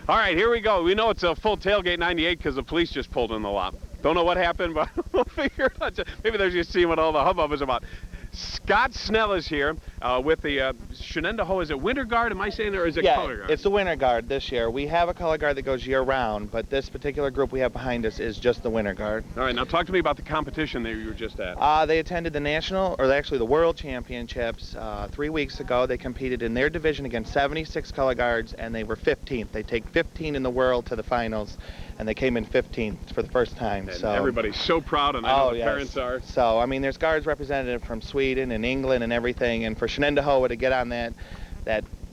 All right, here we go. We know it's a full Tailgate 98 because the police just pulled in the lot. Don't know what happened, but we'll figure it out. Maybe they're just seeing what all the hubbub is about. Scott Snell is here with the Shenandoah. Is it Winter Guard? Am I saying it, or is it Color Guard? It's the Winter Guard this year. We have a Color Guard that goes year-round, but this particular group we have behind us is just the Winter Guard. All right, now talk to me about the competition that you were just at. They attended the national, or actually the World Championships 3 weeks ago. They competed in their division against 76 Color Guards, and they were 15th. They take 15 in the world to the finals, and they came in 15th for the first time. And so everybody's so proud, and I know the parents are. So, I mean, there's guards represented from Sweden and England and everything, and for Shenandoah to get on that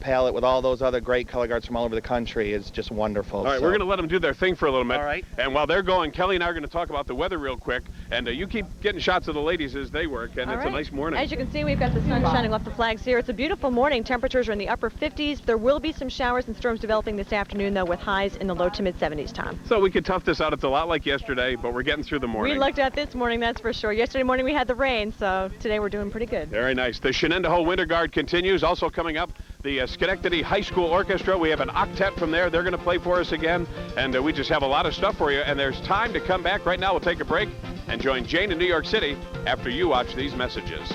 palette with all those other great color guards from all over the country is just wonderful. All right, we're going to let them do their thing for a little bit. All right. And while they're going, Kelly and I are going to talk about the weather real quick, and you keep getting shots of the ladies as they work, and it's a nice morning. As you can see, we've got the sun shining off the flags here. It's a beautiful morning. Temperatures are in the upper 50s. There will be some showers and storms developing this afternoon, though, with highs in the low to mid-70s, Tom. So we could tough this out. It's a lot like yesterday, but we're getting through the morning. We looked at this morning, that's for sure. Yesterday morning we had the rain, so today we're doing pretty good. Very nice. The Shenandoah Winter Guard continues. Also coming up, the Schenectady High School Orchestra. We have an octet from there. They're going to play for us again, and we just have a lot of stuff for you, and there's time to come back. Right now, we'll take a break and join Jane in New York City after you watch these messages.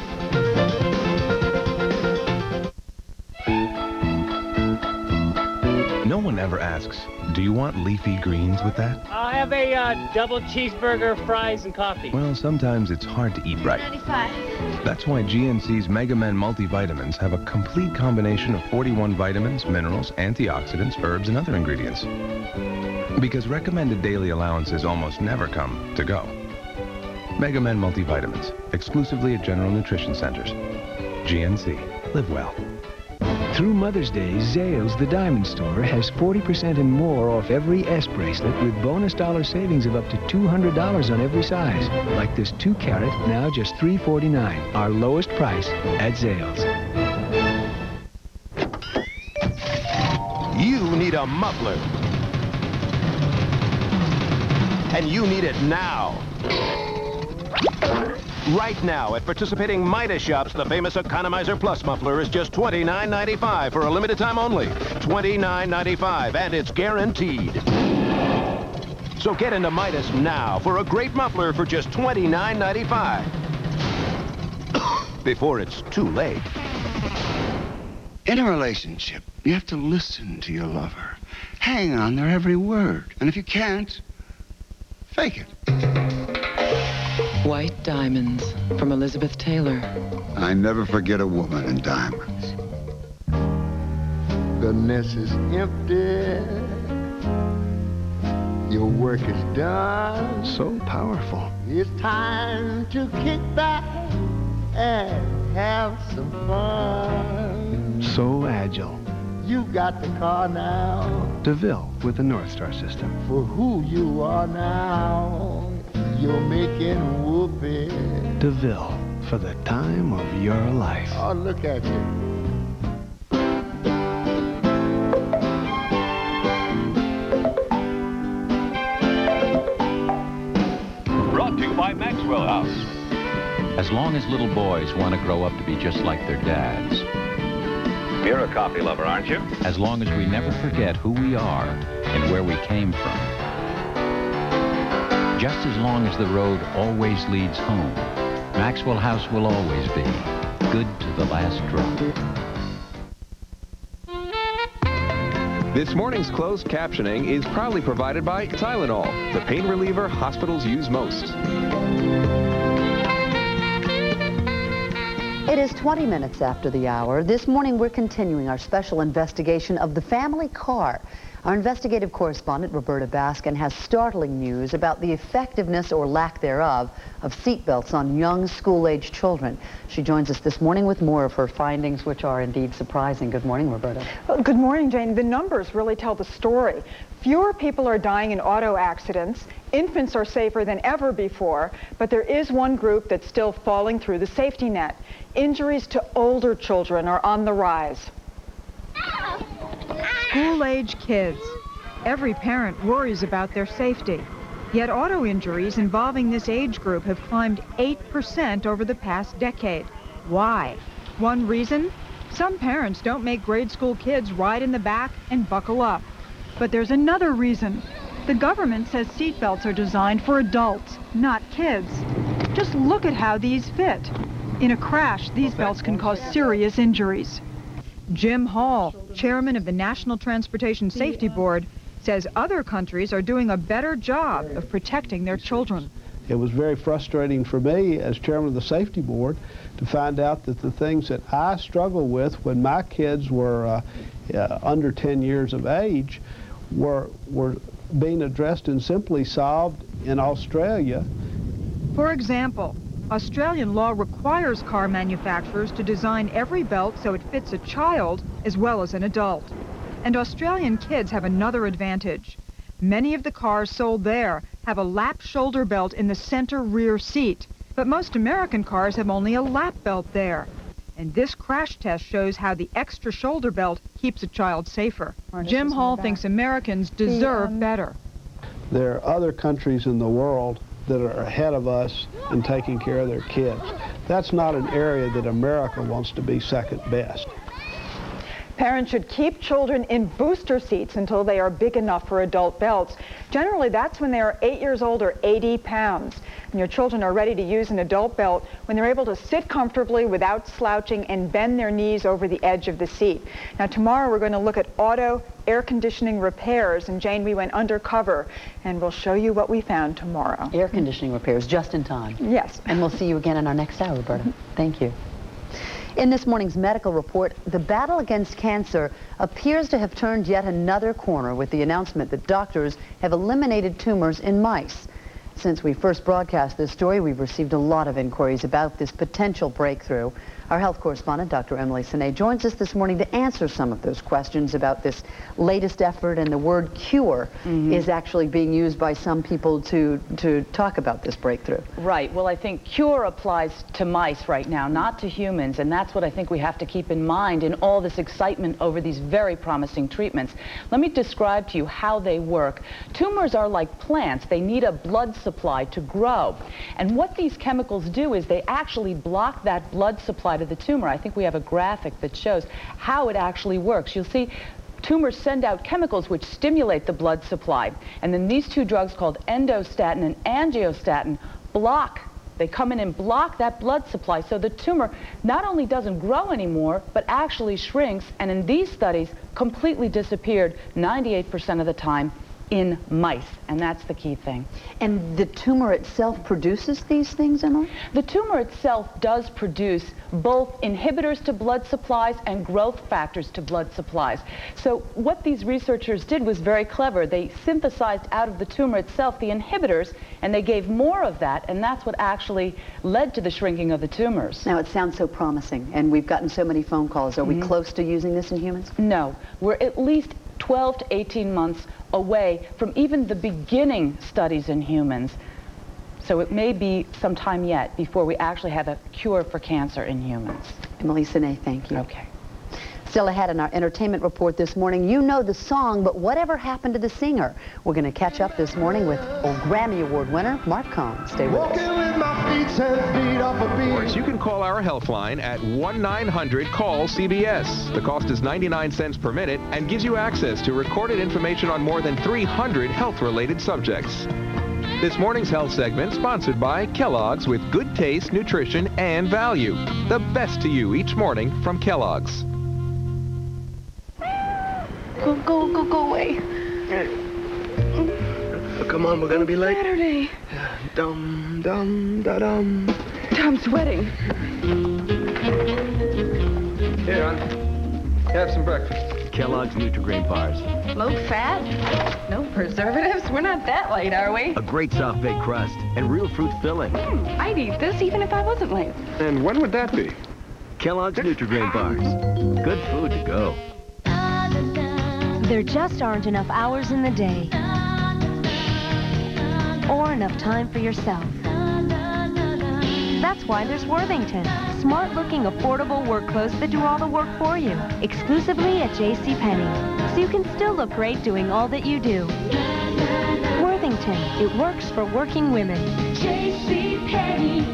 No one ever asks, do you want leafy greens with that? I'll have a double cheeseburger, fries, and coffee. Well, sometimes it's hard to eat right. 95. That's why GNC's Mega Men multivitamins have a complete combination of 41 vitamins, minerals, antioxidants, herbs, and other ingredients. Because recommended daily allowances almost never come to go. Mega Men multivitamins, exclusively at General Nutrition Centers. GNC. Live well. Through Mother's Day, Zales, the diamond store, has 40% and more off every S bracelet with bonus dollar savings of up to $200 on every size. Like this 2-carat, now just $349, our lowest price at Zales. You need a muffler. And you need it now. Right now, at participating Midas shops, the famous Economizer Plus muffler is just $29.95 for a limited time only. $29.95, and it's guaranteed. So get into Midas now for a great muffler for just $29.95. Before it's too late. In a relationship, you have to listen to your lover. Hang on their every word. And if you can't, fake it. White Diamonds from Elizabeth Taylor. I never forget a woman in diamonds. The nest is empty. Your work is done. So powerful. It's time to kick back and have some fun. So agile. You got the car now. DeVille with the North Star system. For who you are now. You're making whoopee. DeVille, for the time of your life. Oh, look at you. Brought to you by Maxwell House. As long as little boys want to grow up to be just like their dads. You're a coffee lover, aren't you? As long as we never forget who we are and where we came from. Just as long as the road always leads home, Maxwell House will always be good to the last drop. This morning's closed captioning is proudly provided by Tylenol, the pain reliever hospitals use most. It is 20 minutes after the hour. This morning we're continuing our special investigation of the family car. Our investigative correspondent, Roberta Baskin, has startling news about the effectiveness or lack thereof of seatbelts on young school-age children. She joins us this morning with more of her findings, which are indeed surprising. Good morning, Roberta. Well, good morning, Jane. The numbers really tell the story. Fewer people are dying in auto accidents. Infants are safer than ever before, but there is one group that's still falling through the safety net. Injuries to older children are on the rise. School-age kids. Every parent worries about their safety. Yet auto injuries involving this age group have climbed 8% over the past decade. Why? One reason? Some parents don't make grade school kids ride in the back and buckle up. But there's another reason. The government says seatbelts are designed for adults, not kids. Just look at how these fit. In a crash, these belts can cause serious injuries. Jim Hall, chairman of the National Transportation Safety Board, says other countries are doing a better job of protecting their children. It was very frustrating for me as chairman of the safety board to find out that the things that I struggled with when my kids were under 10 years of age were being addressed and simply solved in Australia. For example, Australian law requires car manufacturers to design every belt so it fits a child as well as an adult. And Australian kids have another advantage. Many of the cars sold there have a lap shoulder belt in the center rear seat, but most American cars have only a lap belt there. And this crash test shows how the extra shoulder belt keeps a child safer. Jim Hall thinks Americans deserve better. There are other countries in the world that are ahead of us in taking care of their kids. That's not an area that America wants to be second best. Parents should keep children in booster seats until they are big enough for adult belts. Generally, that's when they are 8 years old or 80 pounds. And your children are ready to use an adult belt when they're able to sit comfortably without slouching and bend their knees over the edge of the seat. Now, tomorrow we're going to look at auto air conditioning repairs. And Jane, we went undercover, and we'll show you what we found tomorrow. Air conditioning repairs just in time. Yes. And we'll see you again in our next hour, Roberta. Thank you. In this morning's medical report, the battle against cancer appears to have turned yet another corner with the announcement that doctors have eliminated tumors in mice. Since we first broadcast this story, we've received a lot of inquiries about this potential breakthrough. Our health correspondent, Dr. Emily Sine, joins us this morning to answer some of those questions about this latest effort, and the word cure is actually being used by some people to talk about this breakthrough. Right. Well, I think cure applies to mice right now, not to humans, and that's what I think we have to keep in mind in all this excitement over these very promising treatments. Let me describe to you how they work. Tumors are like plants. They need a blood supply to grow. And what these chemicals do is they actually block that blood supply to the tumor. I think we have a graphic that shows how it actually works. You'll see tumors send out chemicals which stimulate the blood supply. And then these two drugs called endostatin and angiostatin block. They come in and block that blood supply, so the tumor not only doesn't grow anymore, but actually shrinks, and in these studies completely disappeared 98% of the time in mice, and that's the key thing. And the tumor itself produces these things, Emily? The tumor itself does produce both inhibitors to blood supplies and growth factors to blood supplies. So what these researchers did was very clever. They synthesized out of the tumor itself the inhibitors, and they gave more of that, and that's what actually led to the shrinking of the tumors. Now, it sounds so promising, and we've gotten so many phone calls. Are we close to using this in humans? No. We're at least 12 to 18 months away from even the beginning studies in humans. So it may be some time yet before we actually have a cure for cancer in humans. Emily Sine, thank you. Okay. Still ahead in our entertainment report this morning, you know the song, but whatever happened to the singer? We're going to catch up this morning with old Grammy Award winner Mark Cohn. Stay with us. Of course, you can call our health line at 1-900-CALL-CBS. The cost is 99 cents per minute and gives you access to recorded information on more than 300 health-related subjects. This morning's health segment sponsored by Kellogg's, with good taste, nutrition, and value. The best to you each morning from Kellogg's. Go away. Come on, we're gonna be late. Saturday. Dum, dum, da, dum. I'm sweating. Here, hon. Have some breakfast. Kellogg's Nutri-Grain bars. Low fat, no preservatives. We're not that late, are we? A great soft baked crust and real fruit filling. I'd eat this even if I wasn't late. And when would that be? Kellogg's Nutri-Grain bars. Good food to go. There just aren't enough hours in the day. Or enough time for yourself. That's why there's Worthington. Smart-looking, affordable work clothes that do all the work for you. Exclusively at JCPenney. So you can still look great doing all that you do. Worthington. It works for working women. JCPenney.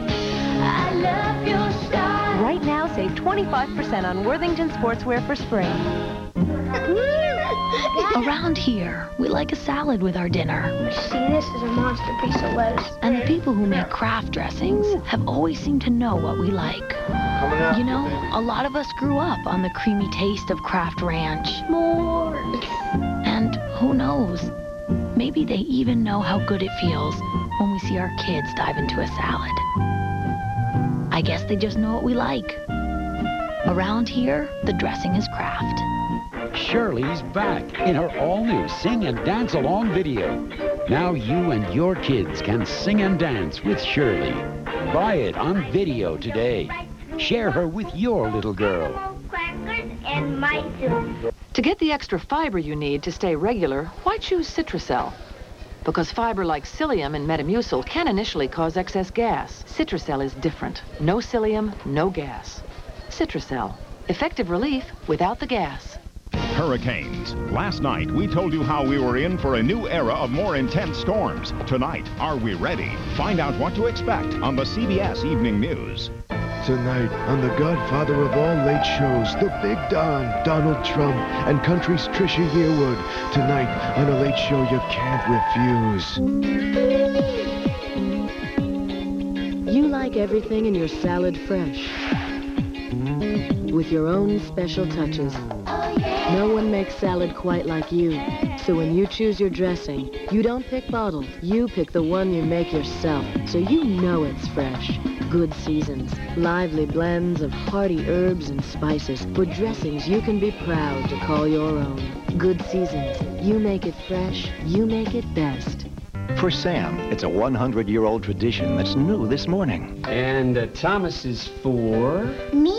I love your style. Right now, save 25% on Worthington sportswear for spring. Around here, we like a salad with our dinner. See, this is a monster piece of lettuce. And the people who make Kraft dressings have always seemed to know what we like. You know, a lot of us grew up on the creamy taste of Kraft Ranch. More. And who knows, maybe they even know how good it feels when we see our kids dive into a salad. I guess they just know what we like. Around here, the dressing is Kraft. Shirley's back in her all-new Sing and Dance Along video. Now you and your kids can sing and dance with Shirley. Buy it on video today. Share her with your little girl. And my soup. To get the extra fiber you need to stay regular, why choose Citracel? Because fiber like psyllium and Metamucil can initially cause excess gas. Citracel is different. No psyllium, no gas. Citracel. Effective relief without the gas. Hurricanes. Last night, we told you how we were in for a new era of more intense storms. Tonight, are we ready? Find out what to expect on the CBS Evening News. Tonight, on the godfather of all late shows, the Big Don, Donald Trump, and country's Trisha Yearwood. Tonight, on a late show you can't refuse. You like everything in your salad fresh, with your own special touches. No one makes salad quite like you. So when you choose your dressing, you don't pick bottled. You pick the one you make yourself, so you know it's fresh. Good Seasons. Lively blends of hearty herbs and spices for dressings you can be proud to call your own. Good Seasons. You make it fresh. You make it best. For Sam, it's a 100-year-old tradition that's new this morning. And Thomas is for? Me?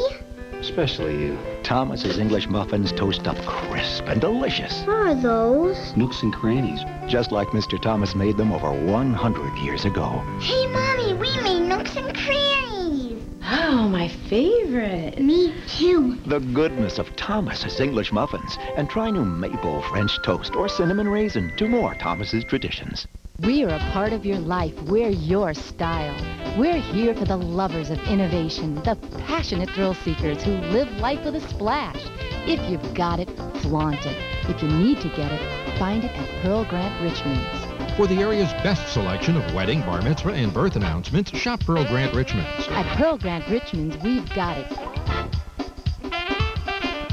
Especially you. Thomas's English muffins toast up crisp and delicious. What are those? Nooks and crannies. Just like Mr. Thomas made them over 100 years ago. Hey, Mommy, we made nooks and crannies. Oh, my favorite. Me too. The goodness of Thomas's English muffins. And try new maple French toast or cinnamon raisin to more Thomas's traditions. We are a part of your life. We're your style. We're here for the lovers of innovation, the passionate thrill seekers who live life with a splash. If you've got it, flaunt it. If you need to get it, find it at Pearl Grant Richmond's. For the area's best selection of wedding, bar mitzvah, and birth announcements, shop Pearl Grant Richmond's. At Pearl Grant Richmond's, we've got it.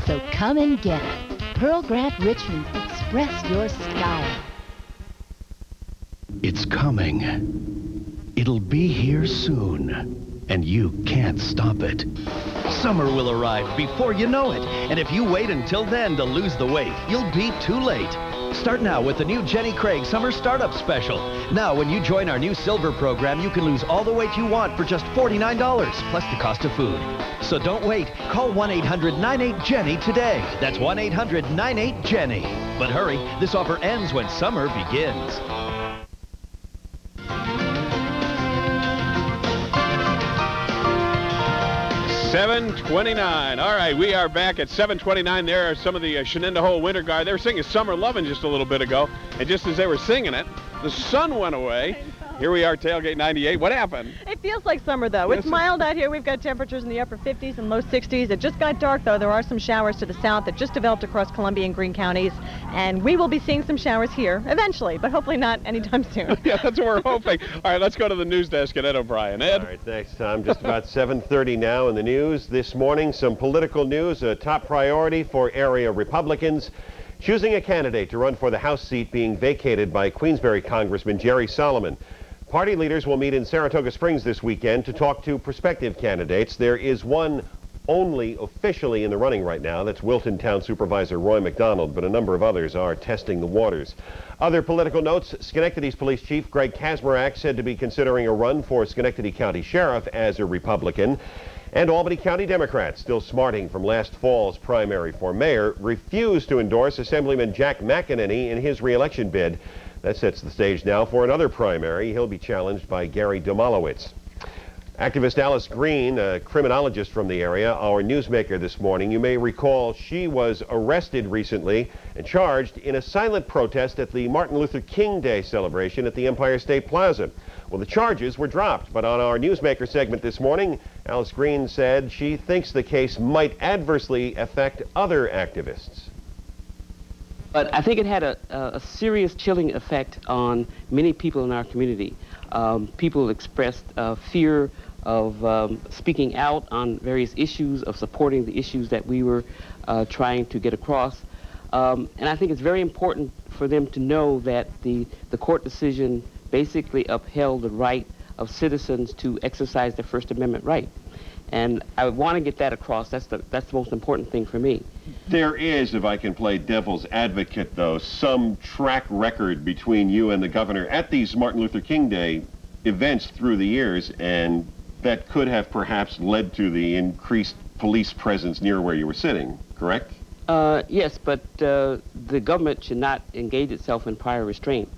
So come and get it. Pearl Grant Richmond's. Express your style. It's coming. It'll be here soon, and you can't stop it. Summer will arrive before you know it, and if you wait until then to lose the weight, you'll be too late. Start now with the new Jenny Craig Summer Startup Special. Now, when you join our new Silver program, you can lose all the weight you want for just $49, plus the cost of food. So don't wait. Call 1-800-98-JENNY today. That's 1-800-98-JENNY. But hurry, this offer ends when summer begins. 7:29. All right, we are back at 7:29. There are some of the Shenandoah Winter Guard. They were singing Summer Lovin' just a little bit ago, and just as they were singing it, the sun went away. Here we are, Tailgate 98. What happened? It feels like summer, though. Yes, it's mild out here. We've got temperatures in the upper 50s and low 60s. It just got dark, though. There are some showers to the south that just developed across Columbia and Greene counties, and we will be seeing some showers here eventually, but hopefully not anytime soon. Yeah, that's what we're hoping. All right, let's go to the news desk at Ed O'Brien. Ed? All right, thanks, Tom. Just about 7:30 now in the news. This morning, some political news, a top priority for area Republicans. Choosing a candidate to run for the House seat being vacated by Queensbury Congressman Jerry Solomon. Party leaders will meet in Saratoga Springs this weekend to talk to prospective candidates. There is one only officially in the running right now. That's Wilton Town Supervisor Roy McDonald, but a number of others are testing the waters. Other political notes, Schenectady's Police Chief Craig Kaczmarek said to be considering a run for Schenectady County Sheriff as a Republican. And Albany County Democrats, still smarting from last fall's primary for mayor, refused to endorse Assemblyman Jack McEnany in his re-election bid. That sets the stage now for another primary. He'll be challenged by Gary Domolowitz. Activist Alice Green, a criminologist from the area, our newsmaker this morning. You may recall she was arrested recently and charged in a silent protest at the Martin Luther King Day celebration at the Empire State Plaza. Well, the charges were dropped, but on our newsmaker segment this morning, Alice Green said she thinks the case might adversely affect other activists. But I think it had a serious chilling effect on many people in our community. People expressed fear of speaking out on various issues, of supporting the issues that we were trying to get across. And I think it's very important for them to know that the court decision basically upheld the right of citizens to exercise their First Amendment right. And I want to get that across. That's the most important thing for me. There is, if I can play devil's advocate, though, some track record between you and the governor at these Martin Luther King Day events through the years, and that could have perhaps led to the increased police presence near where you were sitting, correct? Yes, but the government should not engage itself in prior restraint.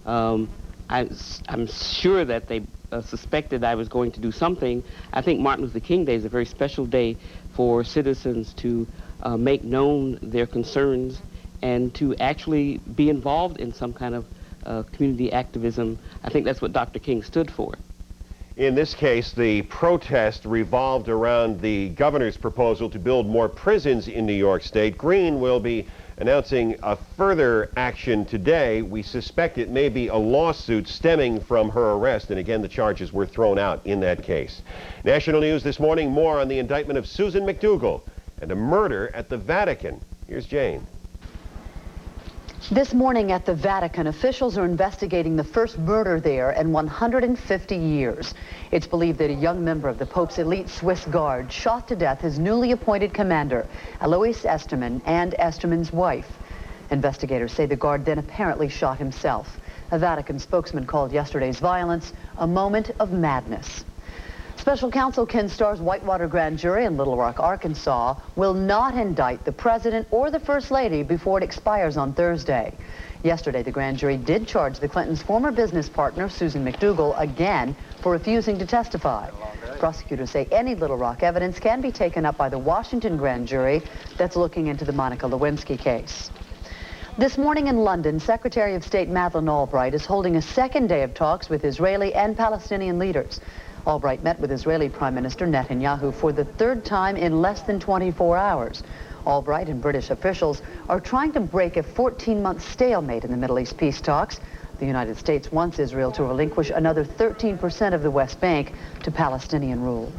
I'm sure that they suspected I was going to do something. I think Martin Luther King Day is a very special day for citizens to make known their concerns and to actually be involved in some kind of community activism. I think that's what Dr. King stood for. In this case, the protest revolved around the governor's proposal to build more prisons in New York State. Green will be announcing a further action today. We suspect it may be a lawsuit stemming from her arrest, and again, the charges were thrown out in that case. National news this morning, more on the indictment of Susan McDougal and a murder at the Vatican. Here's Jane. This morning at the Vatican, officials are investigating the first murder there in 150 years. It's believed that a young member of the Pope's elite Swiss Guard shot to death his newly appointed commander, Alois Estermann, and Estermann's wife. Investigators say the guard then apparently shot himself. A Vatican spokesman called yesterday's violence a moment of madness. Special counsel Ken Starr's Whitewater grand jury in Little Rock, Arkansas, will not indict the president or the first lady before it expires on Thursday. Yesterday, the grand jury did charge the Clintons' former business partner, Susan McDougal, again for refusing to testify. Prosecutors say any Little Rock evidence can be taken up by the Washington grand jury that's looking into the Monica Lewinsky case. This morning in London, Secretary of State Madeleine Albright is holding a second day of talks with Israeli and Palestinian leaders. Albright met with Israeli Prime Minister Netanyahu for the third time in less than 24 hours. Albright and British officials are trying to break a 14-month stalemate in the Middle East peace talks. The United States wants Israel to relinquish another 13% of the West Bank to Palestinian rule.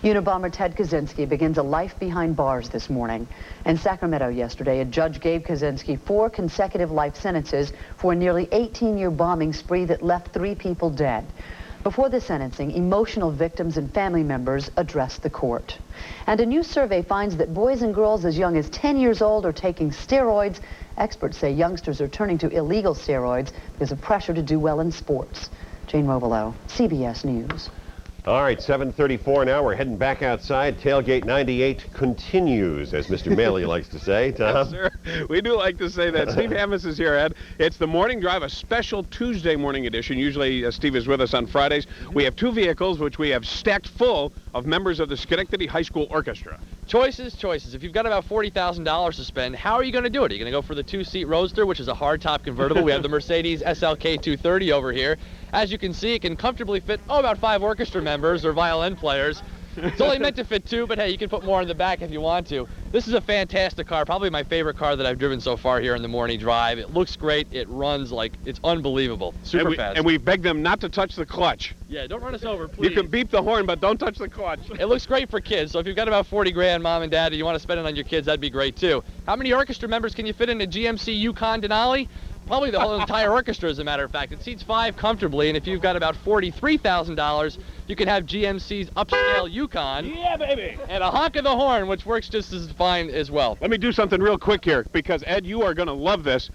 Unabomber Ted Kaczynski begins a life behind bars this morning. In Sacramento yesterday, a judge gave Kaczynski 4 consecutive life sentences for a nearly 18-year bombing spree that left 3 people dead. Before the sentencing, emotional victims and family members addressed the court. And a new survey finds that boys and girls as young as 10 years old are taking steroids. Experts say youngsters are turning to illegal steroids because of pressure to do well in sports. Jane Rovelo, CBS News. All right, 7:34 now. We're heading back outside. Tailgate 98 continues, as Mr. Mailey likes to say. Tom? Yes, sir. We do like to say that. Steve Hammis is here, Ed. It's the Morning Drive, a special Tuesday morning edition. Usually Steve is with us on Fridays. We have 2 vehicles, which we have stacked full of members of the Schenectady High School Orchestra. Choices, choices. If you've got about $40,000 to spend, how are you going to do it? Are you going to go for the 2-seat Roadster, which is a hardtop convertible? We have the Mercedes SLK 230 over here. As you can see, it can comfortably fit, about 5 orchestra members or violin players. It's only meant to fit 2, but hey, you can put more in the back if you want to. This is a fantastic car, probably my favorite car that I've driven so far here in the Morning Drive. It looks great. It runs like it's unbelievable. Super fast. And we begged them not to touch the clutch. Yeah, don't run us over, please. You can beep the horn, but don't touch the clutch. It looks great for kids, so if you've got about 40 grand, Mom and Dad, and you want to spend it on your kids, that'd be great too. How many orchestra members can you fit in a GMC Yukon Denali? Probably the whole entire orchestra, as a matter of fact. It seats 5 comfortably, and if you've got about $43,000, you can have GMC's upscale Yukon. Yeah, baby! And a honk of the horn, which works just as fine as well. Let me do something real quick here, because, Ed, you are going to love this.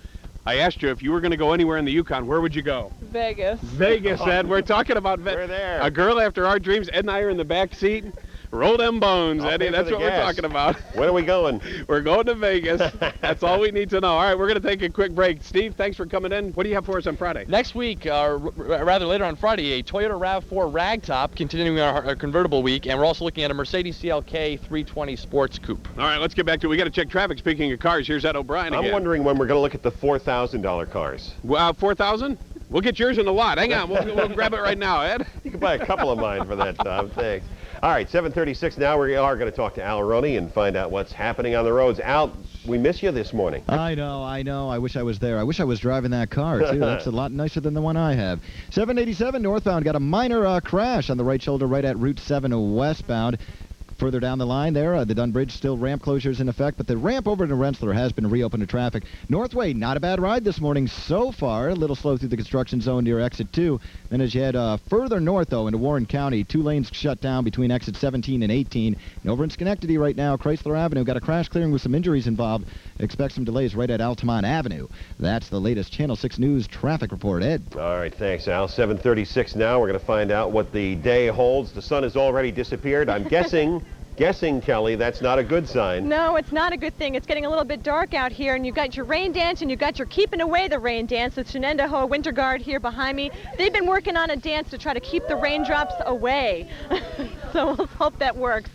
I asked you if you were going to go anywhere in the Yukon, where would you go? Vegas. Vegas, Ed. We're talking about We're there. A girl after our dreams. Ed and I are in the back seat. Roll them bones, I'll Eddie. pay for That's the what we're gas. talking about. When are we going? We're going to Vegas. That's all we need to know. All right, we're going to take a quick break. Steve, thanks for coming in. What do you have for us on Friday? Next week, rather later on Friday, a Toyota RAV4 Ragtop, continuing our convertible week, and we're also looking at a Mercedes CLK 320 Sports Coupe. All right, let's get back to it. We got to check traffic. Speaking of cars, here's Ed O'Brien again. I'm wondering when we're going to look at the $4,000 cars. 4,000? We'll get yours in the lot. Hang on, we'll grab it right now, Ed. You can buy a couple of mine for that, Tom. Thanks. All right, 7:36 now. We are going to talk to Al Roney and find out what's happening on the roads. Al, we miss you this morning. I know. I wish I was there. I wish I was driving that car, too. That's a lot nicer than the one I have. 787 northbound got a minor crash on the right shoulder right at Route 7 westbound. Further down the line there, the Dunn Bridge, still ramp closures in effect, but the ramp over to Rensselaer has been reopened to traffic. Northway, not a bad ride this morning so far. A little slow through the construction zone near exit 2. Then as you head further north, though, into Warren County, 2 lanes shut down between exit 17 and 18. And over in Schenectady right now, Chrysler Avenue got a crash clearing with some injuries involved. Expect some delays right at Altamont Avenue. That's the latest Channel 6 News traffic report. Ed. All right, thanks, Al. 7:36 now. We're going to find out what the day holds. The sun has already disappeared. I'm guessing, Kelly, that's not a good sign. No, it's not a good thing. It's getting a little bit dark out here, and you've got your rain dance, and you've got your keeping away the rain dance with Shenandoah Winter Guard here behind me. They've been working on a dance to try to keep the raindrops away. So we'll hope that works.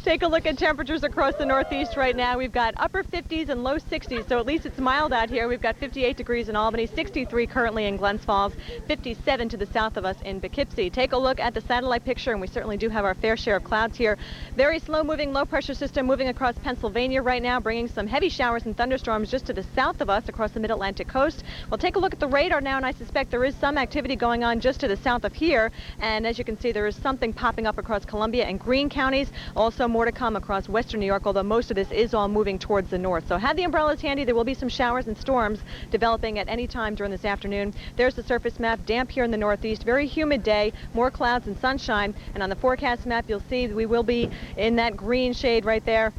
Take a look at temperatures across the Northeast right now. We've got upper 50s and low 60s, so at least it's mild out here. We've got 58 degrees in Albany, 63 currently in Glens Falls, 57 to the south of us in Poughkeepsie. Take a look at the satellite picture, and we certainly do have our fair share of clouds here. Very slow-moving low-pressure system moving across Pennsylvania right now, bringing some heavy showers and thunderstorms just to the south of us across the mid-Atlantic coast. We'll take a look at the radar now, and I suspect there is some activity going on just to the south of here. And as you can see, there is something popping up across Columbia and Greene counties. Also more to come across western New York, although most of this is all moving towards the north. So have the umbrellas handy. There will be some showers and storms developing at any time during this afternoon. There's the surface map. Damp here in the Northeast. Very humid day. More clouds and sunshine. And on the forecast map, you'll see we will be in that green shade right there.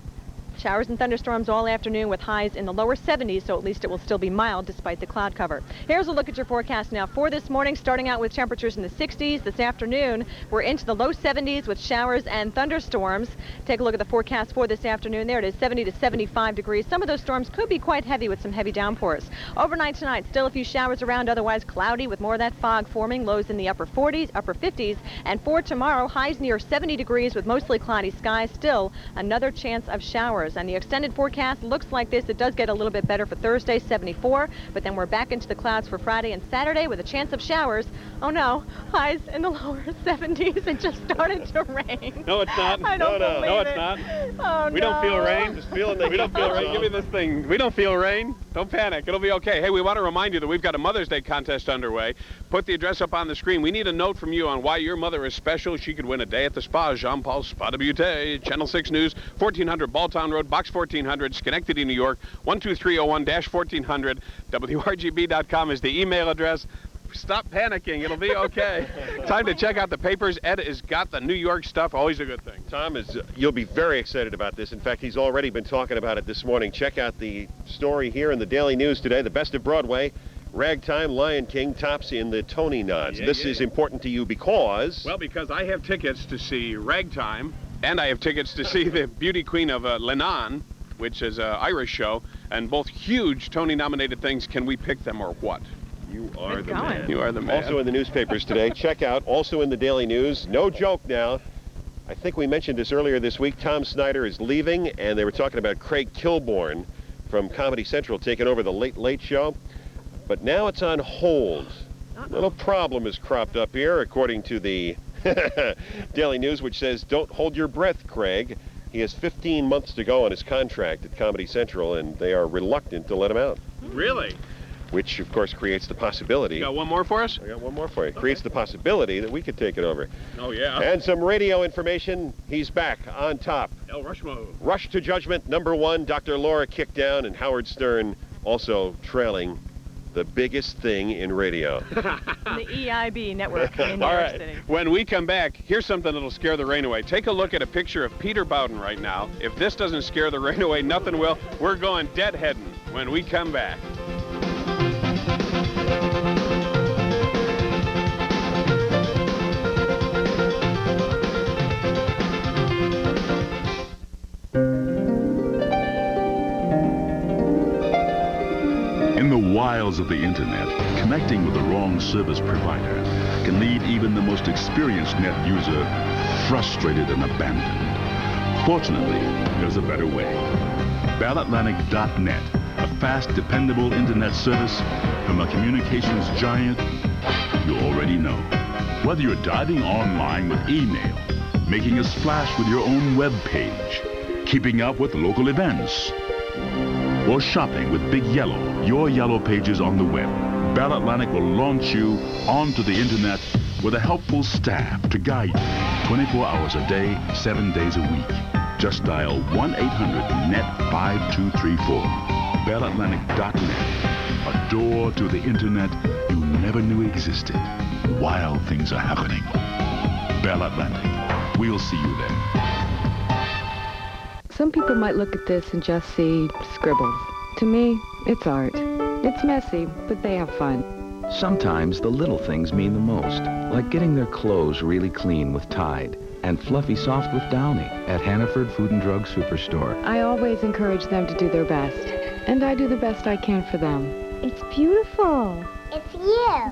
Showers and thunderstorms all afternoon with highs in the lower 70s, so at least it will still be mild despite the cloud cover. Here's a look at your forecast now for this morning, starting out with temperatures in the 60s. This afternoon, we're into the low 70s with showers and thunderstorms. Take a look at the forecast for this afternoon. There it is, 70 to 75 degrees. Some of those storms could be quite heavy with some heavy downpours. Overnight tonight, still a few showers around, otherwise cloudy with more of that fog forming. Lows in the upper 40s, upper 50s. And for tomorrow, highs near 70 degrees with mostly cloudy skies. Still another chance of showers. And the extended forecast looks like this. It does get a little bit better for Thursday, 74, but then we're back into the clouds for Friday and Saturday with a chance of showers. Oh no, highs in the lower 70s. It just started to rain. No, it's not. I don't believe no, it. it's not. Oh, We don't feel rain. Just feeling We don't feel rain. Give me this thing. We don't feel rain. Don't panic. It'll be okay. Hey, we want to remind you that we've got a Mother's Day contest underway. Put the address up on the screen. We need a note from you on why your mother is special. She could win a day at the spa. Jean Paul Spa de Beauté, Channel 6 News, 1400 Balltown Road, Box 1400, Schenectady, New York, 12301-1400. WRGB.com is the email address. Stop panicking. It'll be okay. Time to check out the papers. Ed has got the New York stuff. Always a good thing. Tom, you'll be very excited about this. In fact, he's already been talking about it this morning. Check out the story here in the Daily News today. The best of Broadway. Ragtime, Lion King tops in the Tony nods. This is important to you because... Well, because I have tickets to see Ragtime, and I have tickets to see the Beauty Queen of Lenan, which is an Irish show, and both huge Tony-nominated things. Can we pick them or what? You are the man. You are the man. Also in the newspapers today. Check out, also in the Daily News. No joke now. I think we mentioned this earlier this week. Tom Snyder is leaving, and they were talking about Craig Kilborn from Comedy Central taking over the Late Late Show. But now it's on hold. A little problem has cropped up here, according to the Daily News, which says, don't hold your breath, Craig. He has 15 months to go on his contract at Comedy Central, and they are reluctant to let him out. Really? Which, of course, creates the possibility. You got one more for us? I got one more for you. Okay. Creates the possibility that we could take it over. Oh, yeah. And some radio information. He's back on top. El Rush mode. Rush to Judgment, #1. Dr. Laura kicked down, and Howard Stern also trailing the biggest thing in radio. The EIB network in New All York right. City. When we come back, here's something that'll scare the rain away. Take a look at a picture of Peter Bowden right now. If this doesn't scare the rain away, nothing will. We're going deadheading when we come back. In the wilds of the internet, connecting with the wrong service provider can leave even the most experienced net user frustrated and abandoned. Fortunately, there's a better way. BellAtlantic.net, a fast, dependable internet service from a communications giant you already know. Whether you're diving online with email, making a splash with your own web page, keeping up with local events, or shopping with Big Yellow, your yellow pages on the web, Bell Atlantic will launch you onto the internet with a helpful staff to guide you 24 hours a day, 7 days a week. Just dial 1-800-NET-5234. BellAtlantic.net, a door to the internet you never knew existed while things are happening. Bell Atlantic. We'll see you there. Some people might look at this and just see scribbles. To me, it's art. It's messy, but they have fun. Sometimes the little things mean the most, like getting their clothes really clean with Tide and fluffy soft with Downy at Hannaford Food and Drug Superstore. I always encourage them to do their best, and I do the best I can for them. It's beautiful. It's you.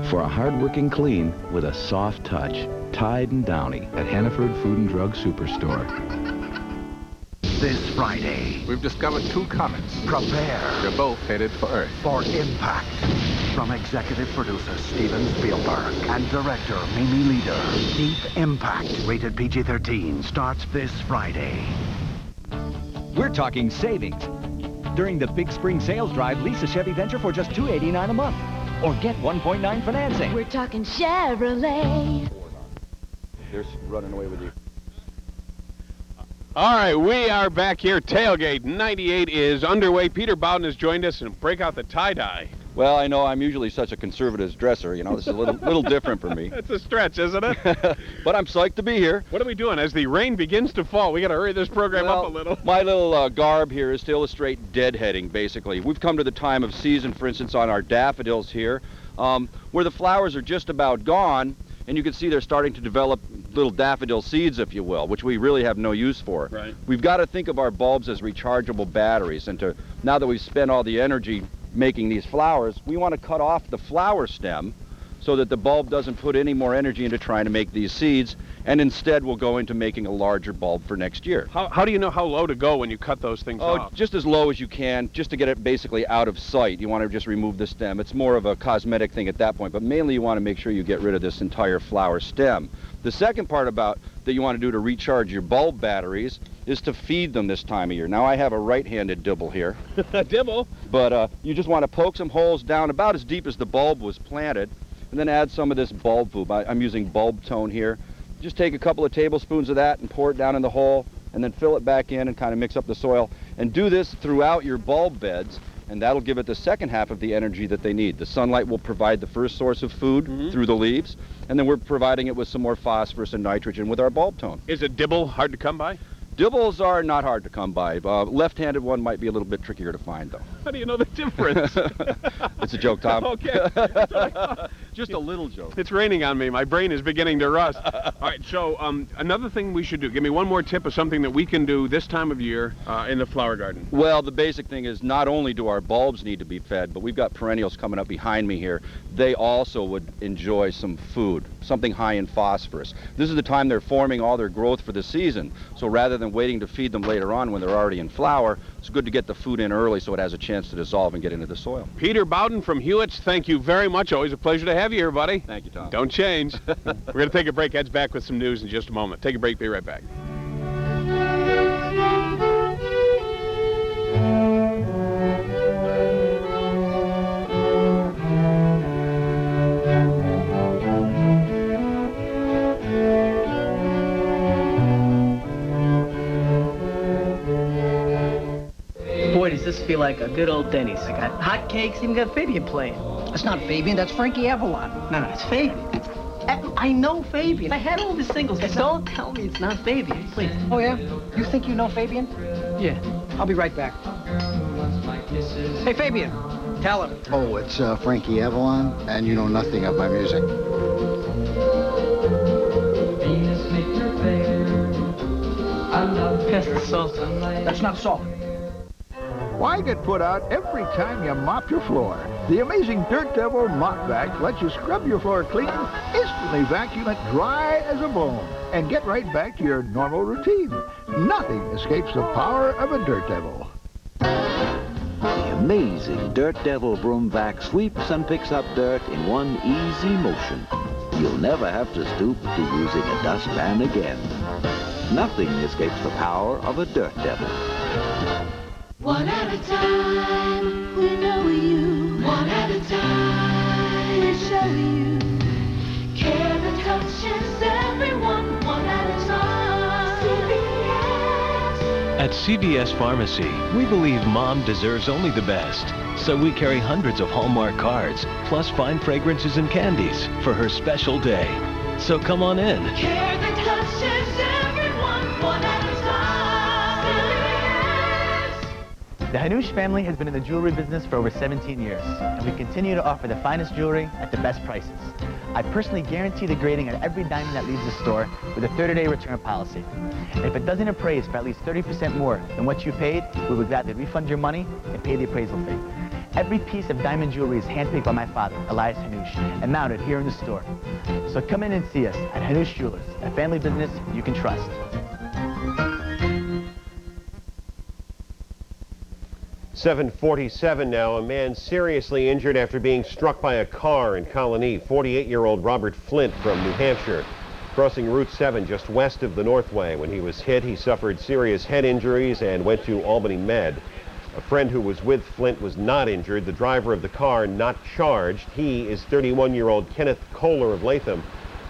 For a hard-working clean with a soft touch, Tide and Downy at Hannaford Food and Drug Superstore. This Friday, we've discovered two comets. Prepare. They're both headed for Earth. For impact. From executive producer Steven Spielberg and director Mimi Leader, Deep Impact, rated PG-13, starts this Friday. We're talking savings. During the Big Spring Sales Drive, lease a Chevy Venture for just $289 a month. Or get 1.9 financing. We're talking Chevrolet. They're running away with you. All right, we are back here. Tailgate 98 is underway. Peter Bowden has joined us and break out the tie-dye. Well, I know I'm usually such a conservative dresser. You know, this is a little different for me. It's a stretch, isn't it? But I'm psyched to be here. What are we doing? As the rain begins to fall, we got to hurry this program up a little. My little garb here is to illustrate deadheading, basically. We've come to the time of season, for instance, on our daffodils here, where the flowers are just about gone, and you can see they're starting to develop little daffodil seeds, if you will, which we really have no use for. Right. We've got to think of our bulbs as rechargeable batteries, and now that we've spent all the energy making these flowers, we want to cut off the flower stem so that the bulb doesn't put any more energy into trying to make these seeds, and instead will go into making a larger bulb for next year. How do you know how low to go when you cut those things off? Just as low as you can, just to get it basically out of sight. You want to just remove the stem. It's more of a cosmetic thing at that point, but mainly you want to make sure you get rid of this entire flower stem. The second part about that you want to do to recharge your bulb batteries is to feed them this time of year. Now I have a right-handed dibble here. Dibble? But you just want to poke some holes down about as deep as the bulb was planted, and then add some of this bulb food. I'm using bulb tone here. Just take a couple of tablespoons of that and pour it down in the hole, and then fill it back in and kind of mix up the soil. And do this throughout your bulb beds, and that'll give it the second half of the energy that they need. The sunlight will provide the first source of food through the leaves, and then we're providing it with some more phosphorus and nitrogen with our bulb tone. Is a dibble hard to come by? Dibbles are not hard to come by. Left-handed one might be a little bit trickier to find, though. How do you know the difference? It's a joke, Tom. Okay. Just a little joke. It's raining on me. My brain is beginning to rust. All right, so another thing we should do. Give me one more tip of something that we can do this time of year in the flower garden. Well, the basic thing is not only do our bulbs need to be fed, but we've got perennials coming up behind me here. They also would enjoy some food, something high in phosphorus. This is the time they're forming all their growth for the season. So rather than waiting to feed them later on when they're already in flower, it's good to get the food in early so it has a chance to dissolve and get into the soil. Peter Bowden from Hewitt's, thank you very much. Always a pleasure to have you here, buddy. Thank you, Tom. Don't change. We're going to take a break. Heads back with some news in just a moment. Take a break. Be right back. Boy, does this feel like a good old Denny's. I got hot cakes, even got Fabian playing. That's not Fabian, that's Frankie Avalon. No, it's Fabian. I know Fabian. I had all the singles. Just don't tell me it's not Fabian, please. Oh, yeah? You think you know Fabian? Yeah. I'll be right back. Hey, Fabian, tell him. Oh, it's Frankie Avalon, and you know nothing of my music. Pass the salt. That's not salt. Why get put out every time you mop your floor? The amazing Dirt Devil Mop Vac lets you scrub your floor clean, instantly vacuum it dry as a bone, and get right back to your normal routine. Nothing escapes the power of a Dirt Devil. The amazing Dirt Devil Broom Vac sweeps and picks up dirt in one easy motion. You'll never have to stoop to using a dustpan again. Nothing escapes the power of a Dirt Devil. One at a time, we know you. One at a time, we show you. Care that touches everyone. One at a time. CBS. At CBS Pharmacy, we believe Mom deserves only the best. So we carry hundreds of Hallmark cards, plus fine fragrances and candies for her special day. So come on in. Care that touches everyone. One at a time. The Hanush family has been in the jewelry business for over 17 years, and we continue to offer the finest jewelry at the best prices. I personally guarantee the grading on every diamond that leaves the store with a 30-day return policy. And if it doesn't appraise for at least 30% more than what you paid, we would gladly refund your money and pay the appraisal fee. Every piece of diamond jewelry is handpicked by my father, Elias Hanush, and mounted here in the store. So come in and see us at Hanush Jewelers, a family business you can trust. 7:47 now. A man seriously injured after being struck by a car in Colony. 48-year-old Robert Flint from New Hampshire, crossing Route 7 just west of the Northway. When he was hit, he suffered serious head injuries and went to Albany Med. A friend who was with Flint was not injured. The driver of the car not charged. He is 31-year-old Kenneth Kohler of Latham.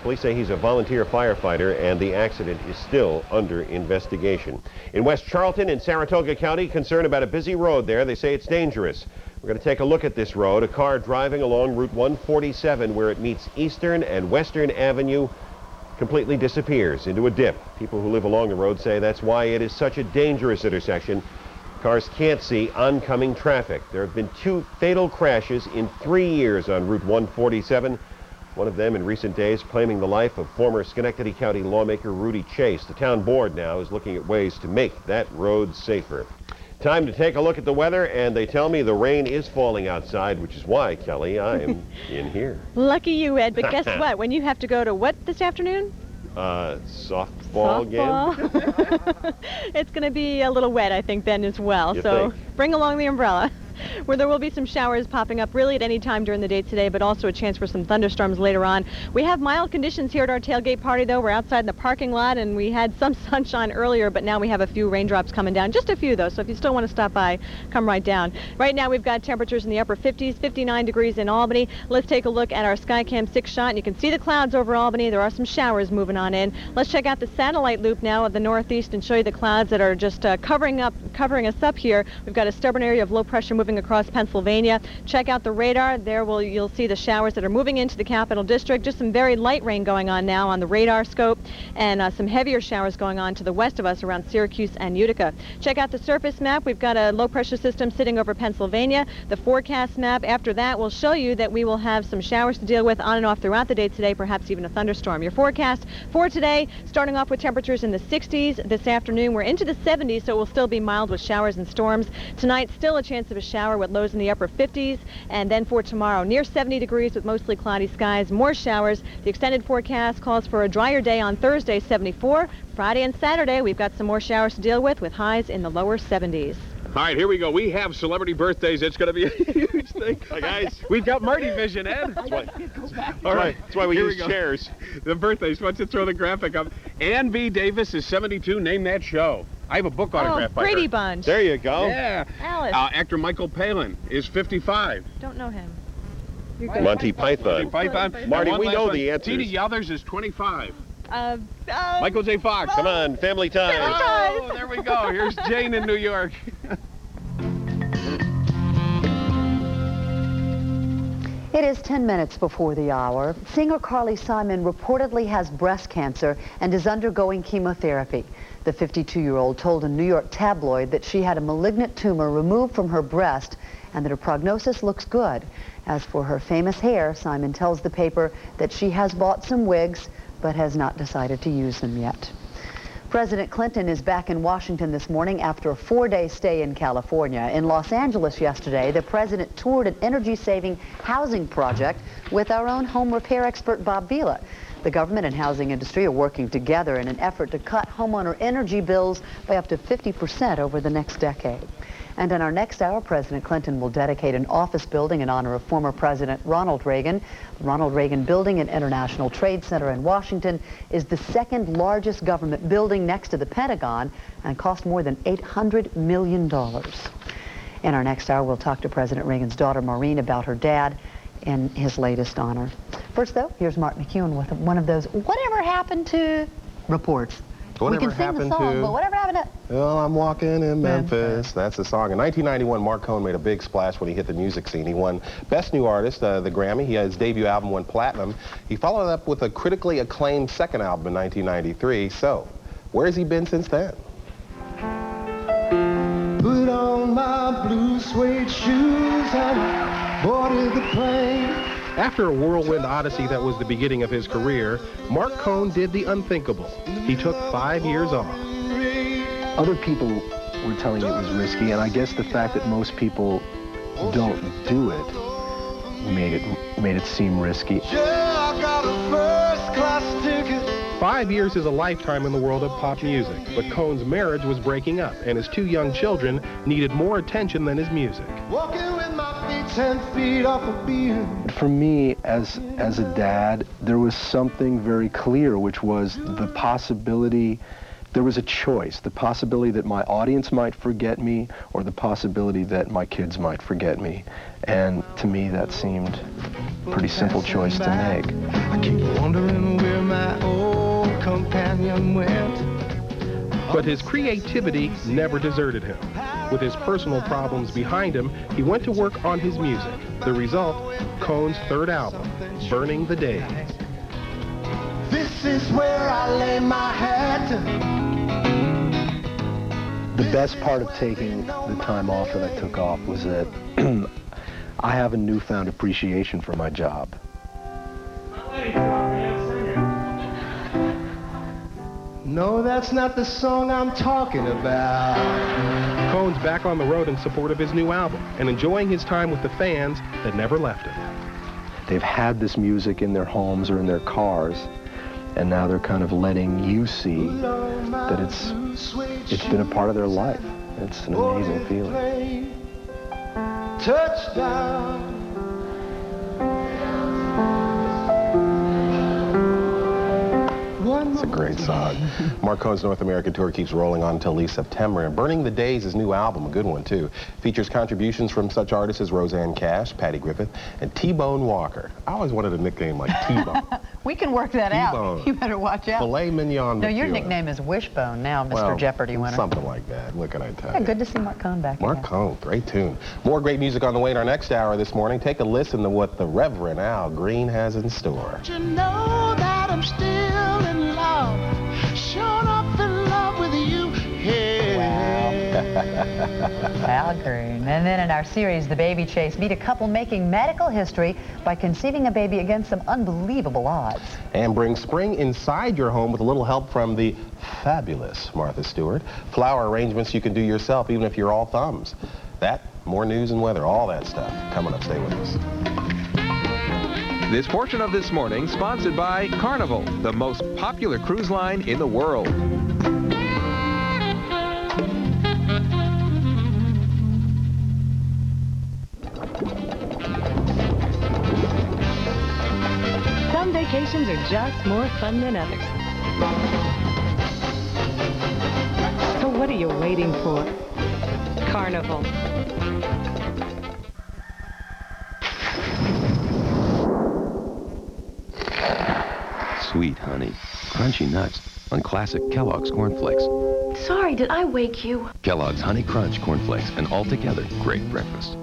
Police say he's a volunteer firefighter, and the accident is still under investigation. In West Charlton in Saratoga County, concern about a busy road there. They say it's dangerous. We're going to take a look at this road. A car driving along Route 147 where it meets Eastern and Western Avenue completely disappears into a dip. People who live along the road say that's why it is such a dangerous intersection. Cars can't see oncoming traffic. There have been 2 fatal crashes in 3 years on Route 147. One of them in recent days claiming the life of former Schenectady County lawmaker Rudy Chase. The town board now is looking at ways to make that road safer. Time to take a look at the weather, and they tell me the rain is falling outside, which is why, Kelly, I am in here. Lucky you, Ed, but guess what? When you have to go to what this afternoon? Softball game. It's going to be a little wet, I think, then as well. You so think? Bring along the umbrella. Where there will be some showers popping up really at any time during the day today, but also a chance for some thunderstorms later on. We have mild conditions here at our tailgate party, though. We're outside in the parking lot, and we had some sunshine earlier, but now we have a few raindrops coming down. Just a few, though, so if you still want to stop by, come right down. Right now, we've got temperatures in the upper 50s, 59 degrees in Albany. Let's take a look at our Skycam 6 shot, and you can see the clouds over Albany. There are some showers moving on in. Let's check out the satellite loop now of the northeast and show you the clouds that are just covering us up here. We've got a stubborn area of low pressure moving across Pennsylvania. Check out the radar. There you'll see the showers that are moving into the Capital District. Just some very light rain going on now on the radar scope, and some heavier showers going on to the west of us around Syracuse and Utica. Check out the surface map. We've got a low pressure system sitting over Pennsylvania. The forecast map after that will show you that we will have some showers to deal with on and off throughout the day today, perhaps even a thunderstorm. Your forecast for today, starting off with temperatures in the 60s. This afternoon we're into the 70s, so it will still be mild with showers and storms. Tonight, still a chance of a shower with lows in the upper 50s, and then for tomorrow, near 70 degrees with mostly cloudy skies, more showers. The extended forecast calls for a drier day on Thursday, 74. Friday and Saturday, we've got some more showers to deal with highs in the lower 70s. All right, here we go. We have celebrity birthdays. It's going to be a huge thing. Guys, we've got Marty Vision, Ed. All right. That's why we use chairs. The birthdays. Why don't you throw the graphic up? Ann B. Davis is 72. Name that show. I have a book autographed by her. Brady Bunch. There you go. Yeah. Alice. Actor Michael Palin is 55. Don't know him. Monty Python. Marty, we know the answers. Tina Yothers is 25. Michael J. Fox. Come on, family time. Oh, there we go. Here's Jane in New York. It is 10 minutes before the hour. Singer Carly Simon reportedly has breast cancer and is undergoing chemotherapy. The 52-year-old told a New York tabloid that she had a malignant tumor removed from her breast and that her prognosis looks good. As for her famous hair, Simon tells the paper that she has bought some wigs but has not decided to use them yet. President Clinton is back in Washington this morning after a 4-day stay in California. In Los Angeles yesterday, the president toured an energy-saving housing project with our own home repair expert Bob Vila. The government and housing industry are working together in an effort to cut homeowner energy bills by up to 50% over the next decade. And in our next hour, President Clinton will dedicate an office building in honor of former President Ronald Reagan. The Ronald Reagan Building and International Trade Center in Washington is the second largest government building next to the Pentagon and cost more than $800 million. In our next hour, we'll talk to President Reagan's daughter, Maureen, about her dad and his latest honor. First, though, here's Mark McEwen with one of those whatever happened to reports. Whatever we can sing happened the song, to, but whatever happened to... Well, I'm walking in Memphis. That's the song. In 1991, Mark Cohn made a big splash when he hit the music scene. He won Best New Artist, the Grammy. His debut album went platinum. He followed it up with a critically acclaimed second album in 1993. So, where has he been since then? Put on my blue suede shoes and boarded the plane. After a whirlwind odyssey that was the beginning of his career, Mark Cohn did the unthinkable. He took 5 years off. Other people were telling me it was risky, and I guess the fact that most people don't do it made it seem risky. Yeah, I got a first-class ticket. 5 years is a lifetime in the world of pop music, but Cohn's marriage was breaking up, and his 2 young children needed more attention than his music. Walking with my feet 10 feet off a beam. For me, as a dad, there was something very clear, which was the possibility, there was a choice, the possibility that my audience might forget me or the possibility that my kids might forget me. And to me, that seemed a pretty simple choice to make. I keep wondering where my old companion went. But his creativity never deserted him. With his personal problems behind him, he went to work on his music. The result, Cohn's third album, Burning the Days. This is where I lay my head. The best part of taking the time off that I took off was that I have a newfound appreciation for my job. No, that's not the song I'm talking about. Cohn's back on the road in support of his new album and enjoying his time with the fans that never left him. They've had this music in their homes or in their cars, and now they're kind of letting you see that it's been a part of their life. It's an amazing feeling. Touchdown. It's a great song. Mark Cohn's North American tour keeps rolling on until at least September, and Burning the Days, his new album, a good one too, features contributions from such artists as Roseanne Cash, Patty Griffith, and T-Bone Walker. I always wanted a nickname like T-Bone. We can work that out. You better watch out. Filet mignon. No, your nickname is Wishbone now, Mr. Well, Jeopardy winner. Something like that. What can I tell you? Yeah, good to see Mark Cohn back. Mark Cohn, great tune. More great music on the way in our next hour this morning. Take a listen to what the Reverend Al Green has in store. You know that I'm still in love. Shown up in love with you. Al Green. And then in our series, The Baby Chase, meet a couple making medical history by conceiving a baby against some unbelievable odds. And bring spring inside your home with a little help from the fabulous Martha Stewart. Flower arrangements you can do yourself, even if you're all thumbs. That, more news and weather, all that stuff. Coming up, stay with us. This portion of This Morning sponsored by Carnival, the most popular cruise line in the world. Some vacations are just more fun than others. So what are you waiting for? Carnival. Sweet honey, crunchy nuts on classic Kellogg's Corn Flakes. Sorry, did I wake you? Kellogg's Honey Crunch Corn Flakes, an altogether great breakfast.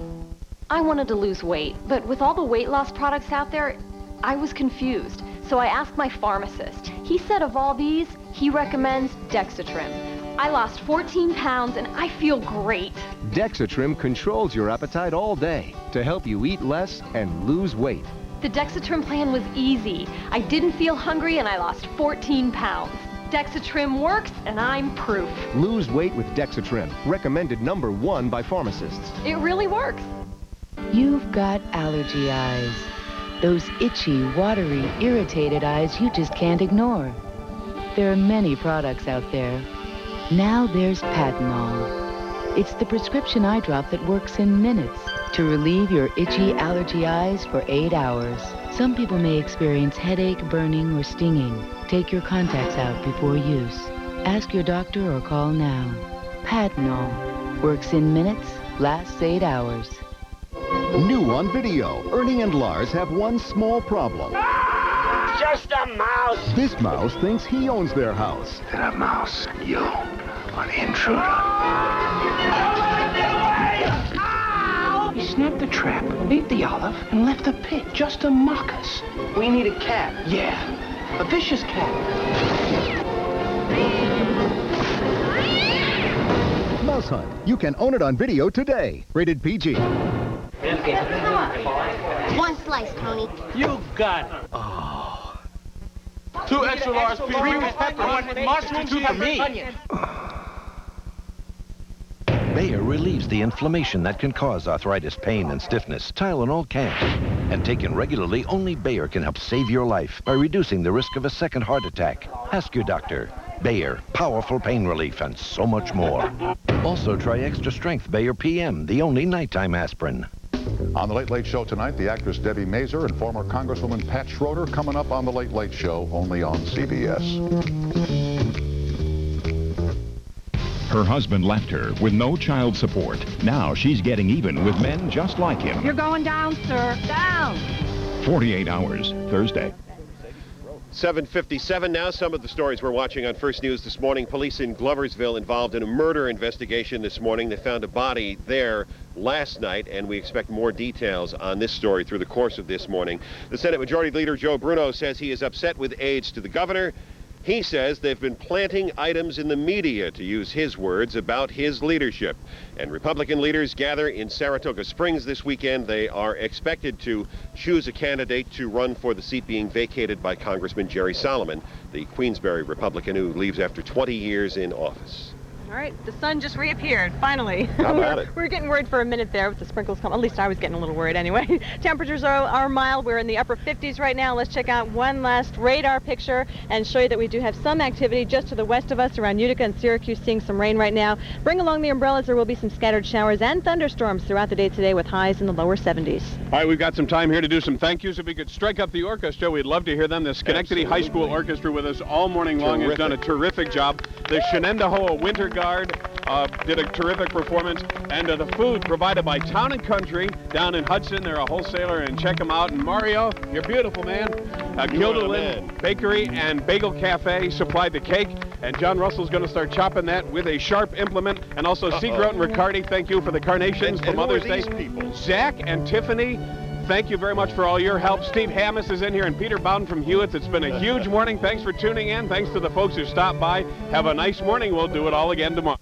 I wanted to lose weight, but with all the weight loss products out there, I was confused. So I asked my pharmacist. He said of all these, he recommends Dexatrim. I lost 14 pounds and I feel great. Dexatrim controls your appetite all day to help you eat less and lose weight. The Dexatrim plan was easy. I didn't feel hungry and I lost 14 pounds. Dexatrim works and I'm proof. Lose weight with Dexatrim, recommended #1 by pharmacists. It really works. You've got allergy eyes. Those itchy, watery, irritated eyes you just can't ignore. There are many products out there. Now there's Patanol. It's the prescription eye drop that works in minutes to relieve your itchy allergy eyes for 8 hours. Some people may experience headache, burning, or stinging. Take your contacts out before use. Ask your doctor or call now. Patanol works in minutes, lasts 8 hours. New on video, Ernie and Lars have one small problem. Just a mouse. This mouse thinks he owns their house. That mouse, you are the intruder. He snapped the trap, ate the olive, and left the pit just to mock us. We need a cat. Yeah, a vicious cat. Mouse Hunt. You can own it on video today. Rated PG. One slice, Tony. You got it. Oh. 2 extra large pepper, mushrooms, 2 for me. Bayer relieves the inflammation that can cause arthritis, pain, and stiffness. Tylenol can't. And taken regularly, only Bayer can help save your life by reducing the risk of a second heart attack. Ask your doctor. Bayer, powerful pain relief, and so much more. Also try Extra Strength Bayer PM, the only nighttime aspirin. On the Late Late Show tonight, the actress Debbie Mazur and former Congresswoman Pat Schroeder coming up on the Late Late Show, only on CBS. Her husband left her with no child support. Now she's getting even with men just like him. You're going down, sir. Down. 48 Hours, Thursday. 7:57 now. Some of the stories we're watching on First News this morning. Police in Gloversville involved in a murder investigation this morning. They found a body there last night, and we expect more details on this story through the course of this morning. The Senate Majority Leader Joe Bruno says he is upset with aides to the governor. He says they've been planting items in the media, to use his words, about his leadership. And Republican leaders gather in Saratoga Springs this weekend. They are expected to choose a candidate to run for the seat being vacated by Congressman Jerry Solomon, the Queensbury Republican who leaves after 20 years in office. All right, the sun just reappeared, finally. How about it? We were getting worried for a minute there with the sprinkles coming. At least I was getting a little worried anyway. Temperatures are mild. We're in the upper 50s right now. Let's check out one last radar picture and show you that we do have some activity just to the west of us around Utica and Syracuse, seeing some rain right now. Bring along the umbrellas. There will be some scattered showers and thunderstorms throughout the day today with highs in the lower 70s. All right, we've got some time here to do some thank yous. If we could strike up the orchestra, we'd love to hear them. The Schenectady High School Orchestra with us all morning long has done a terrific job. The Shenendahoe Winter Guard did a terrific performance, and the food provided by Town & Country down in Hudson. They're a wholesaler, and check them out. And Mario, you're beautiful, man. Guilderland Bakery and Bagel Cafe supplied the cake, and John Russell's going to start chopping that with a sharp implement. And also Seagrote and Riccardi, thank you for the carnations for Mother's Day. Zach and Tiffany, thank you very much for all your help. Steve Hammis is in here, and Peter Bowden from Hewitt's. It's been a huge morning. Thanks for tuning in. Thanks to the folks who stopped by. Have a nice morning. We'll do it all again tomorrow.